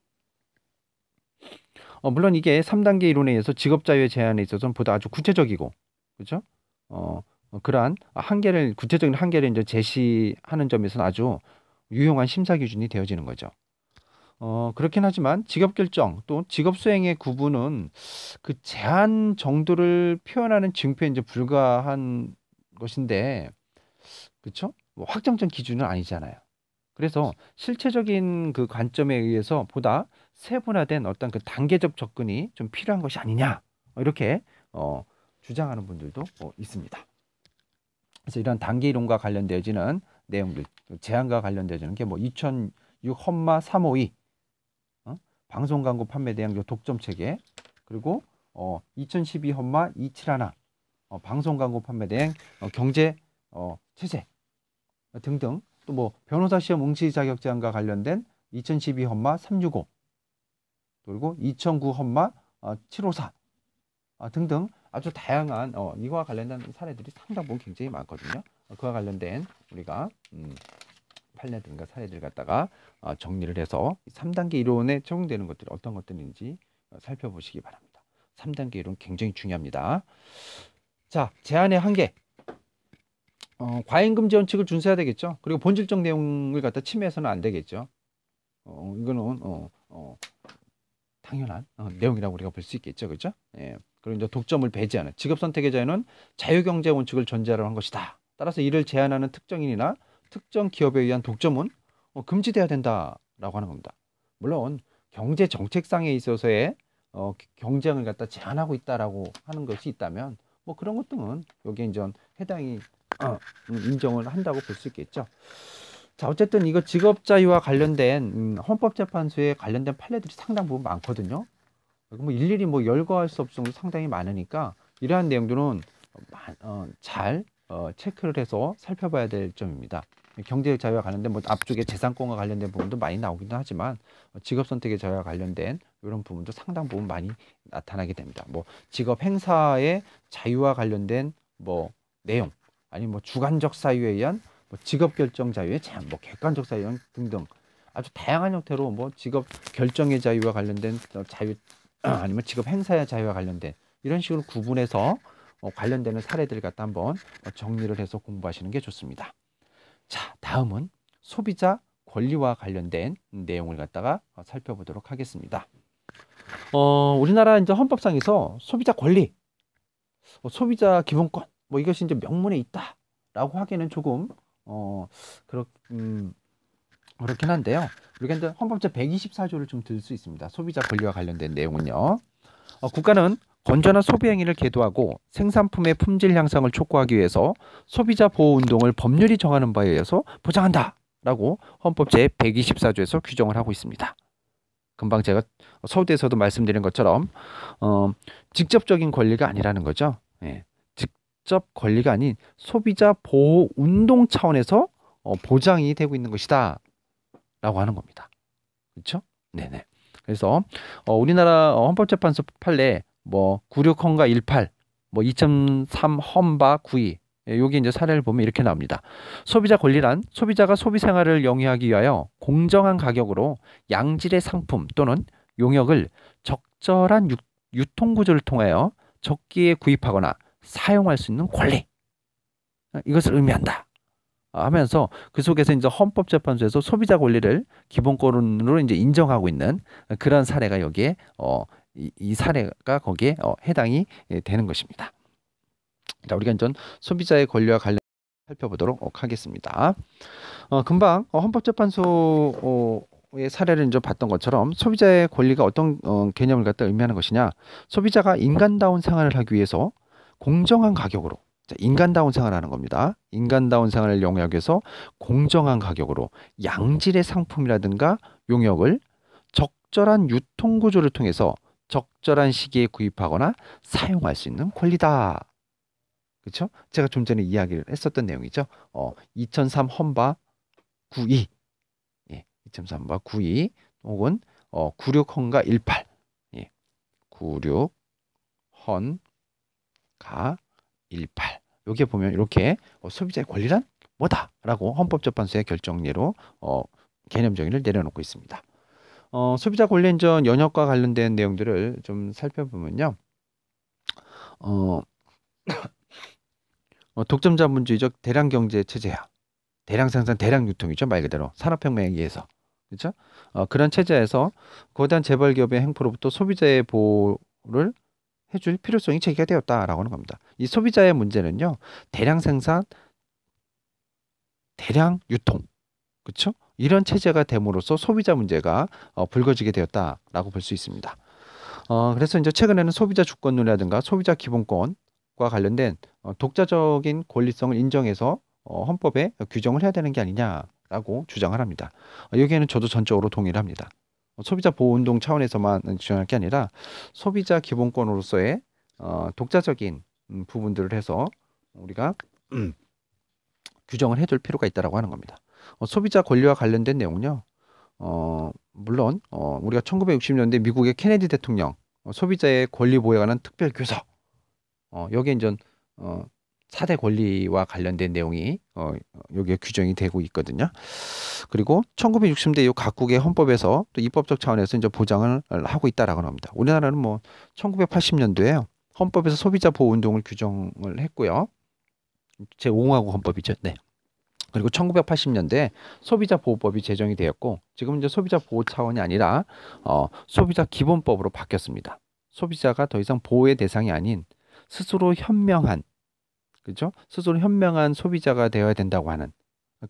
물론 이게 3단계 이론에 의해서 직업 자유의 제한에 있어서는 보다 아주 구체적이고, 그렇죠? 그러한 구체적인 한계를 이제 제시하는 점에서는 아주 유용한 심사 기준이 되어지는 거죠. 그렇긴 하지만 직업 결정 또 직업 수행의 구분은 그 제한 정도를 표현하는 증표에 이제 불과한 것인데, 그렇죠? 뭐 확정적 기준은 아니잖아요. 그래서 실체적인 그 관점에 의해서 보다 세분화된 어떤 그 단계적 접근이 좀 필요한 것이 아니냐, 이렇게 주장하는 분들도 있습니다. 그래서 이런 단계 이론과 관련되어지는 내용들, 제한과 관련되어지는 게 뭐 2006 험마 352 방송 광고 판매 대행 독점 체계, 그리고 2012 험마 271 방송 광고 판매 대행 경제 체제 등등, 또 뭐 변호사 시험 응시 자격 제한과 관련된 2012 험마 365, 그리고 2009 험마 754 등등 아주 다양한 이거와 관련된 사례들이 상당 부분 굉장히 많거든요. 그와 관련된 우리가 판례 등과 사례들 갖다가 정리를 해서 3단계 이론에 적용되는 것들이 어떤 것들인지 살펴보시기 바랍니다. 3단계 이론 굉장히 중요합니다. 자, 제한의 한계. 과잉금지 원칙을 준수해야 되겠죠. 그리고 본질적 내용을 갖다 침해해서는 안 되겠죠. 이거는 당연한 내용이라고 우리가 볼 수 있겠죠. 그렇죠? 예. 그리고 이제 독점을 배제하는 직업 선택의 자유는 자유경제 원칙을 전제로 한 것이다. 따라서 이를 제한하는 특정인이나 특정 기업에 의한 독점은 금지돼야 된다라고 하는 겁니다. 물론 경제 정책상에 있어서의 경쟁을 갖다 제한하고 있다라고 하는 것이 있다면 뭐 그런 것 등은 여기에 이제 해당이 인정을 한다고 볼 수 있겠죠. 자, 어쨌든 이거 직업 자유와 관련된 헌법재판소에 관련된 판례들이 상당 부분 많거든요. 뭐 일일이 뭐 열거할 수 없을 정도로 상당히 많으니까 이러한 내용들은 잘 체크를 해서 살펴봐야 될 점입니다. 경제적 자유와 관련된 뭐 앞쪽에 재산권과 관련된 부분도 많이 나오기도 하지만 직업 선택의 자유와 관련된 이런 부분도 상당 부분 많이 나타나게 됩니다. 뭐 직업 행사의 자유와 관련된 뭐 내용, 아니면 뭐 주관적 사유에 의한 뭐 직업 결정 자유의 제한, 뭐 객관적 사유 등등 아주 다양한 형태로 뭐 직업 결정의 자유와 관련된 자유 아니면 직업 행사의 자유와 관련된 이런 식으로 구분해서 관련되는 사례들을 갖다 한번 정리를 해서 공부하시는 게 좋습니다. 자, 다음은 소비자 권리와 관련된 내용을 갖다가 살펴보도록 하겠습니다. 우리나라 이제 헌법상에서 소비자 권리, 소비자 기본권, 뭐 이것이 이제 명문에 있다라고 하기에는 조금 그렇긴 한데요. 우리가 이제 헌법 제 124조를 좀 들 수 있습니다. 소비자 권리와 관련된 내용은요. 국가는 건전한 소비 행위를 계도하고 생산품의 품질 향상을 촉구하기 위해서 소비자 보호 운동을 법률이 정하는 바에 의해서 보장한다라고 헌법 제 124조에서 규정을 하고 있습니다. 금방 제가 서두에서도 말씀드린 것처럼 직접적인 권리가 아니라는 거죠. 예, 직접 권리가 아닌 소비자 보호 운동 차원에서 보장이 되고 있는 것이다 라고 하는 겁니다. 그렇죠? 네네. 그래서 우리나라 헌법재판소 판례 뭐 96헌가 18, 뭐 2003 헌바 92 여기 이제 사례를 보면 이렇게 나옵니다. 소비자 권리란 소비자가 소비 생활을 영위하기 위하여 공정한 가격으로 양질의 상품 또는 용역을 적절한 유통 구조를 통하여 적기에 구입하거나 사용할 수 있는 권리, 이것을 의미한다 하면서 그 속에서 이제 헌법재판소에서 소비자 권리를 기본권으로 이제 인정하고 있는 그런 사례가 여기에 이 사례가 거기에 해당이 되는 것입니다. 자, 우리가 이제 소비자의 권리와 관련 살펴보도록 하겠습니다. 금방 헌법재판소의 사례를 이제 봤던 것처럼 소비자의 권리가 어떤 개념을 갖다 의미하는 것이냐? 소비자가 인간다운 생활을 하기 위해서 공정한 가격으로, 자, 인간다운 생활을 하는 겁니다. 인간다운 생활을 영위하기 위해서 공정한 가격으로 양질의 상품이라든가 용역을 적절한 유통 구조를 통해서 적절한 시기에 구입하거나 사용할 수 있는 권리다. 그렇죠? 제가 좀 전에 이야기를 했었던 내용이죠. 2003 헌바 92, 예, 2003 헌바 92 혹은 96 헌가 18, 예, 96 헌가 18. 여기에 보면 이렇게 소비자의 권리란 뭐다라고 헌법재판소의 결정례로 개념 정의를 내려놓고 있습니다. 소비자 권리인전 연역과 관련된 내용들을 좀 살펴보면요. 독점자본주의적 대량 경제 체제야. 대량 생산, 대량 유통이죠. 말 그대로 산업혁명에 의해서. 그렇죠? 그런 체제에서 거대한 재벌 기업의 행포로부터 소비자의 보호를 해줄 필요성이 제기가 되었다라고 하는 겁니다. 이 소비자의 문제는요. 대량 생산, 대량 유통. 그렇죠? 이런 체제가 됨으로써 소비자 문제가 불거지게 되었다라고 볼 수 있습니다. 그래서 이제 최근에는 소비자 주권론이라든가 소비자 기본권과 관련된 독자적인 권리성을 인정해서 헌법에 규정을 해야 되는 게 아니냐라고 주장을 합니다. 여기에는 저도 전적으로 동의를 합니다. 소비자 보호운동 차원에서만 주장할 게 아니라 소비자 기본권으로서의 독자적인 부분들을 해서 우리가 규정을 해줄 필요가 있다고 하는 겁니다. 소비자 권리와 관련된 내용은요. 물론 우리가 1960년대 미국의 케네디 대통령 소비자의 권리 보호에 관한 특별 교서 여기에 이제 4대 권리와 관련된 내용이 여기에 규정이 되고 있거든요. 그리고 1960년대 이 각국의 헌법에서 또 입법적 차원에서 이제 보장을 하고 있다라고 합니다. 우리나라는 뭐 1980년도에 헌법에서 소비자 보호 운동을 규정을 했고요. 제5공화국 헌법이죠. 네. 그리고 1980년대 소비자 보호법이 제정이 되었고 지금 이제 소비자 보호 차원이 아니라 소비자 기본법으로 바뀌었습니다. 소비자가 더 이상 보호의 대상이 아닌 스스로 현명한, 그죠? 스스로 현명한 소비자가 되어야 된다고 하는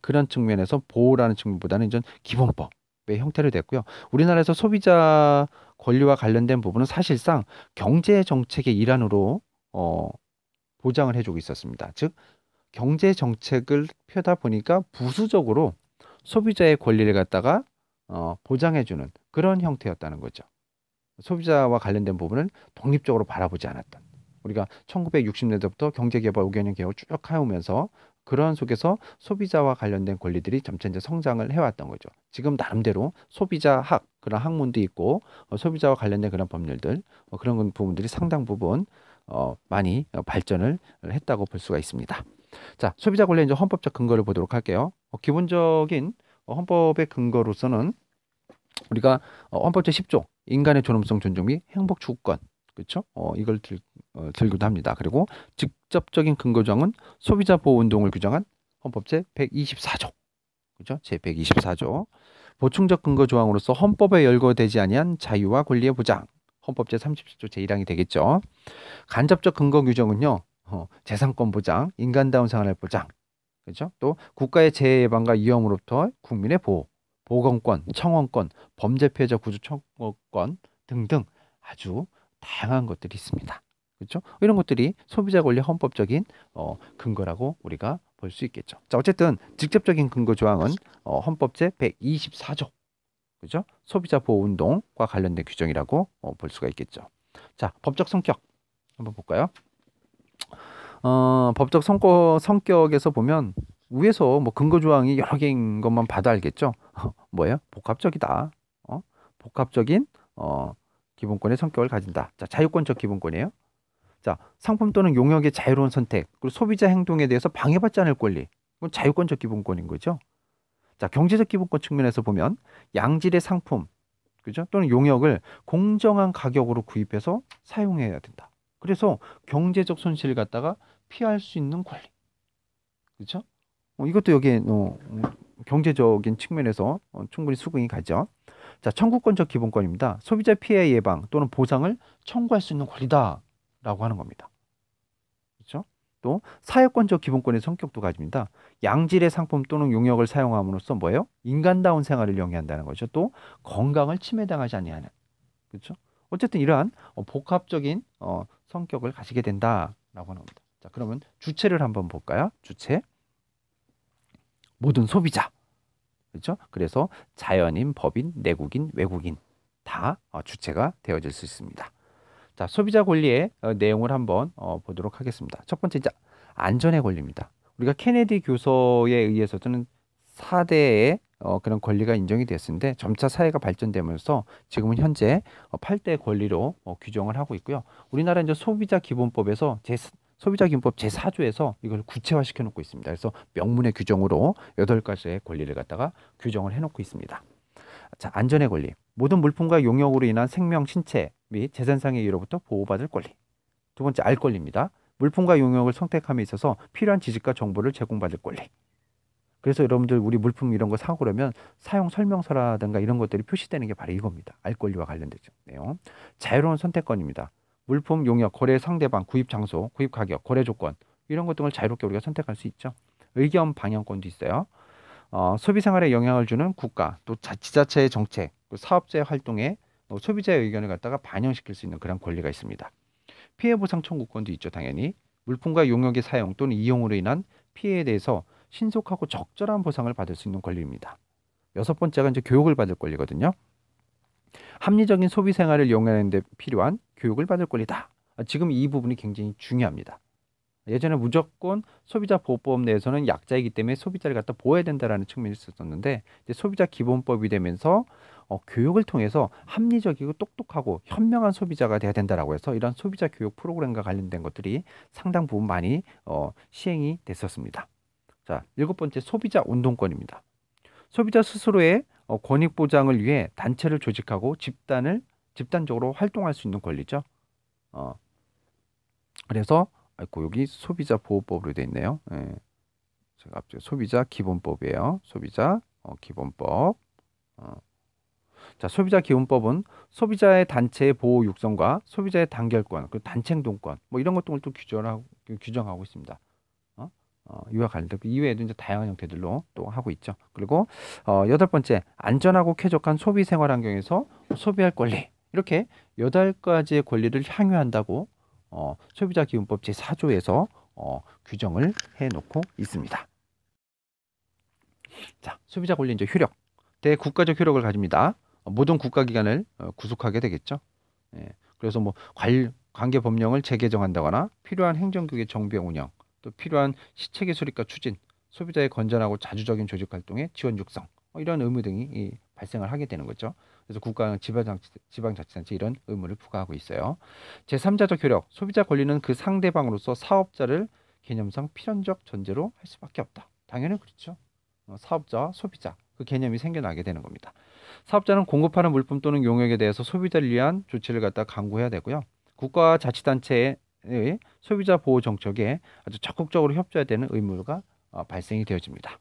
그런 측면에서 보호라는 측면보다는 이제 기본법의 형태로 됐고요. 우리나라에서 소비자 권리와 관련된 부분은 사실상 경제 정책의 일환으로 보장을 해주고 있었습니다. 즉 경제 정책을 펴다 보니까 부수적으로 소비자의 권리를 갖다가 보장해주는 그런 형태였다는 거죠. 소비자와 관련된 부분을 독립적으로 바라보지 않았던. 우리가 1960년대부터 경제개발 5개년 개혁을 쭉 해오면서 그런 속에서 소비자와 관련된 권리들이 점차 이제 성장을 해왔던 거죠. 지금 나름대로 소비자학 그런 학문도 있고 소비자와 관련된 그런 법률들 그런 부분들이 상당 부분 많이 발전을 했다고 볼 수가 있습니다. 자, 소비자 권리 이제 헌법적 근거를 보도록 할게요. 기본적인 헌법의 근거로서는 우리가 헌법 제10조 인간의 존엄성 존중 및 행복 추구권 그렇죠? 이걸 들기도 합니다. 그리고 직접적인 근거 조항은 소비자 보호 운동을 규정한 헌법 제124조 그렇죠? 제124조 보충적 근거 조항으로서 헌법에 열거되지 아니한 자유와 권리의 보장 헌법 제37조 제1항이 되겠죠. 간접적 근거 규정은요. 재산권 보장, 인간다운 생활의 보장, 그렇죠? 또 국가의 재해 예방과 위험으로부터 국민의 보호, 보건권, 청원권, 범죄 피해자 구조 청구권 등등 아주 다양한 것들이 있습니다. 그렇죠? 이런 것들이 소비자 권리 헌법적인 근거라고 우리가 볼 수 있겠죠. 자, 어쨌든 직접적인 근거 조항은 헌법 제124조, 그렇죠? 소비자 보호 운동과 관련된 규정이라고 볼 수가 있겠죠. 자, 법적 성격 한번 볼까요? 법적 성격에서 보면 위에서 뭐 근거 조항이 여러 개인 것만 봐도 알겠죠? 뭐예요? 복합적이다. 복합적인 기본권의 성격을 가진다. 자, 자유권적 기본권이에요. 자, 상품 또는 용역의 자유로운 선택, 그리고 소비자 행동에 대해서 방해받지 않을 권리. 이건 자유권적 기본권인 거죠. 자, 경제적 기본권 측면에서 보면 양질의 상품, 그죠? 또는 용역을 공정한 가격으로 구입해서 사용해야 된다. 그래서 경제적 손실을 갖다가 피할 수 있는 권리. 그렇죠? 이것도 여기에 경제적인 측면에서 충분히 수긍이 가죠. 자, 청구권적 기본권입니다. 소비자 피해 예방 또는 보상을 청구할 수 있는 권리다라고 하는 겁니다. 그렇죠? 또 사회권적 기본권의 성격도 가집니다. 양질의 상품 또는 용역을 사용함으로써 뭐예요? 인간다운 생활을 영위한다는 거죠. 또 건강을 침해당하지 아니하는. 그렇죠? 어쨌든 이러한 복합적인 성격을 가지게 된다라고 하는 겁니다. 자, 그러면 주체를 한번 볼까요? 주체. 모든 소비자. 그렇죠? 그래서 자연인, 법인, 내국인, 외국인 다 주체가 되어질 수 있습니다. 자, 소비자 권리의 내용을 한번 보도록 하겠습니다. 첫 번째 이제 안전의 권리입니다. 우리가 케네디 교서에 의해서는 4대의 그런 권리가 인정이 됐는데 점차 사회가 발전되면서 지금은 현재 8대 권리로 규정을 하고 있고요. 우리나라 이제 소비자 기본법에서 소비자 기본법 제4조에서 이걸 구체화시켜 놓고 있습니다. 그래서 명문의 규정으로 8가지의 권리를 갖다가 규정을 해 놓고 있습니다. 자, 안전의 권리. 모든 물품과 용역으로 인한 생명, 신체 및 재산상의 위로부터 보호받을 권리. 두 번째, 알 권리입니다. 물품과 용역을 선택함에 있어서 필요한 지식과 정보를 제공받을 권리. 그래서 여러분들 우리 물품 이런 거 사고 그러면 사용 설명서라든가 이런 것들이 표시되는 게 바로 이겁니다. 알 권리와 관련되죠. 내용. 자유로운 선택권입니다. 물품, 용역, 거래 상대방, 구입 장소, 구입 가격, 거래 조건 이런 것 등을 자유롭게 우리가 선택할 수 있죠. 의견 방향권도 있어요. 소비 생활에 영향을 주는 국가, 또 지자체의 정책, 또 사업자의 활동에 소비자의 의견을 갖다가 반영시킬 수 있는 그런 권리가 있습니다. 피해 보상 청구권도 있죠, 당연히. 물품과 용역의 사용 또는 이용으로 인한 피해에 대해서 신속하고 적절한 보상을 받을 수 있는 권리입니다. 6번째가 이제 교육을 받을 권리거든요. 합리적인 소비 생활을 이용하는 데 필요한 교육을 받을 권리다. 지금 이 부분이 굉장히 중요합니다. 예전에 무조건 소비자 보호법 내에서는 약자이기 때문에 소비자를 갖다 보호해야 된다라는 측면이 있었는데 이제 소비자 기본법이 되면서 교육을 통해서 합리적이고 똑똑하고 현명한 소비자가 돼야 된다라고 해서 이런 소비자 교육 프로그램과 관련된 것들이 상당 부분 많이 시행이 됐었습니다. 자, 7번째 소비자 운동권입니다. 소비자 스스로의 권익 보장을 위해 단체를 조직하고 집단적으로 활동할 수 있는 권리죠. 그래서 여기 소비자 보호법으로 되어 있네요. 예. 제가 앞쪽에 소비자 기본법이에요. 소비자 기본법. 자, 소비자 기본법은 소비자의 단체의 보호 육성과 소비자의 단결권, 그리고 단체 행동권, 뭐 이런 것들을 또 규정하고 있습니다. 이와 관련된 그 이외에도 이제 다양한 형태들로 또 하고 있죠. 그리고 8번째 안전하고 쾌적한 소비 생활 환경에서 소비할 권리. 이렇게 8가지의 권리를 향유한다고 소비자 기본법 제4조에서 규정을 해 놓고 있습니다. 자, 소비자 권리 이제 효력. 대국가적 효력을 가집니다. 모든 국가기관을 구속하게 되겠죠. 예, 그래서 뭐 관계 법령을 재개정한다거나 필요한 행정국의 정비와 운영, 또 필요한 시책의 수립과 추진, 소비자의 건전하고 자주적인 조직 활동의 지원 육성 이런 의무 등이 발생을 하게 되는 거죠. 그래서 국가는 지방자치단체 이런 의무를 부과하고 있어요. 제3자적 효력, 소비자 권리는 그 상대방으로서 사업자를 개념상 필연적 전제로 할 수밖에 없다. 당연히 그렇죠. 사업자와 소비자 그 개념이 생겨나게 되는 겁니다. 사업자는 공급하는 물품 또는 용역에 대해서 소비자를 위한 조치를 갖다 강구해야 되고요. 국가와 자치단체의 소비자 보호 정책에 아주 적극적으로 협조해야 되는 의무가 발생이 되어집니다.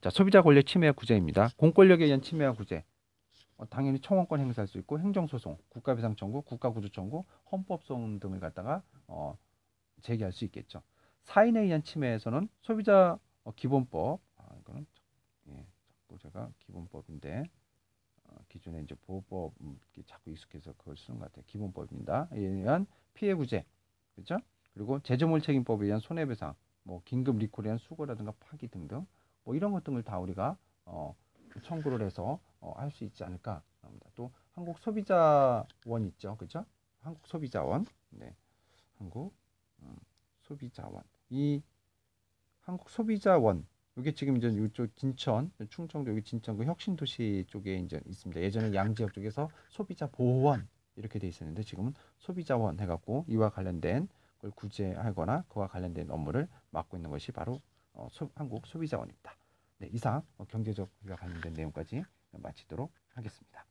자, 소비자 권리 침해 구제입니다. 공권력에 의한 침해와 구제. 당연히 청원권 행사할 수 있고 행정소송, 국가배상 청구, 국가구조 청구, 헌법소송 등을 갖다가 제기할 수 있겠죠. 사인에 의한 침해에서는 소비자 기본법, 이거는 자꾸 제가 기본법인데 기존에 이제 보호법 자꾸 익숙해서 그걸 쓰는 것 같아요. 기본법입니다. 이에 의한 피해 구제, 그렇죠? 그리고 제조물 책임법에 의한 손해배상, 뭐 긴급 리콜에 의한 수거라든가 파기 등등, 뭐 이런 것 등을 다 우리가 청구를 해서 할 수 있지 않을까 합니다. 또 한국 소비자원 있죠, 그렇죠? 한국 소비자원, 네, 한국 소비자원. 이 한국 소비자원 이게 지금 이제 이쪽 진천, 충청도 여기 진천 그 혁신도시 쪽에 이제 있습니다. 예전에 양지역 쪽에서 소비자 보호원 이렇게 돼 있었는데 지금은 소비자원 해갖고 이와 관련된 걸 구제하거나 그와 관련된 업무를 맡고 있는 것이 바로 한국 소비자원입니다. 네, 이상 경제적과 관련된 내용까지 마치도록 하겠습니다.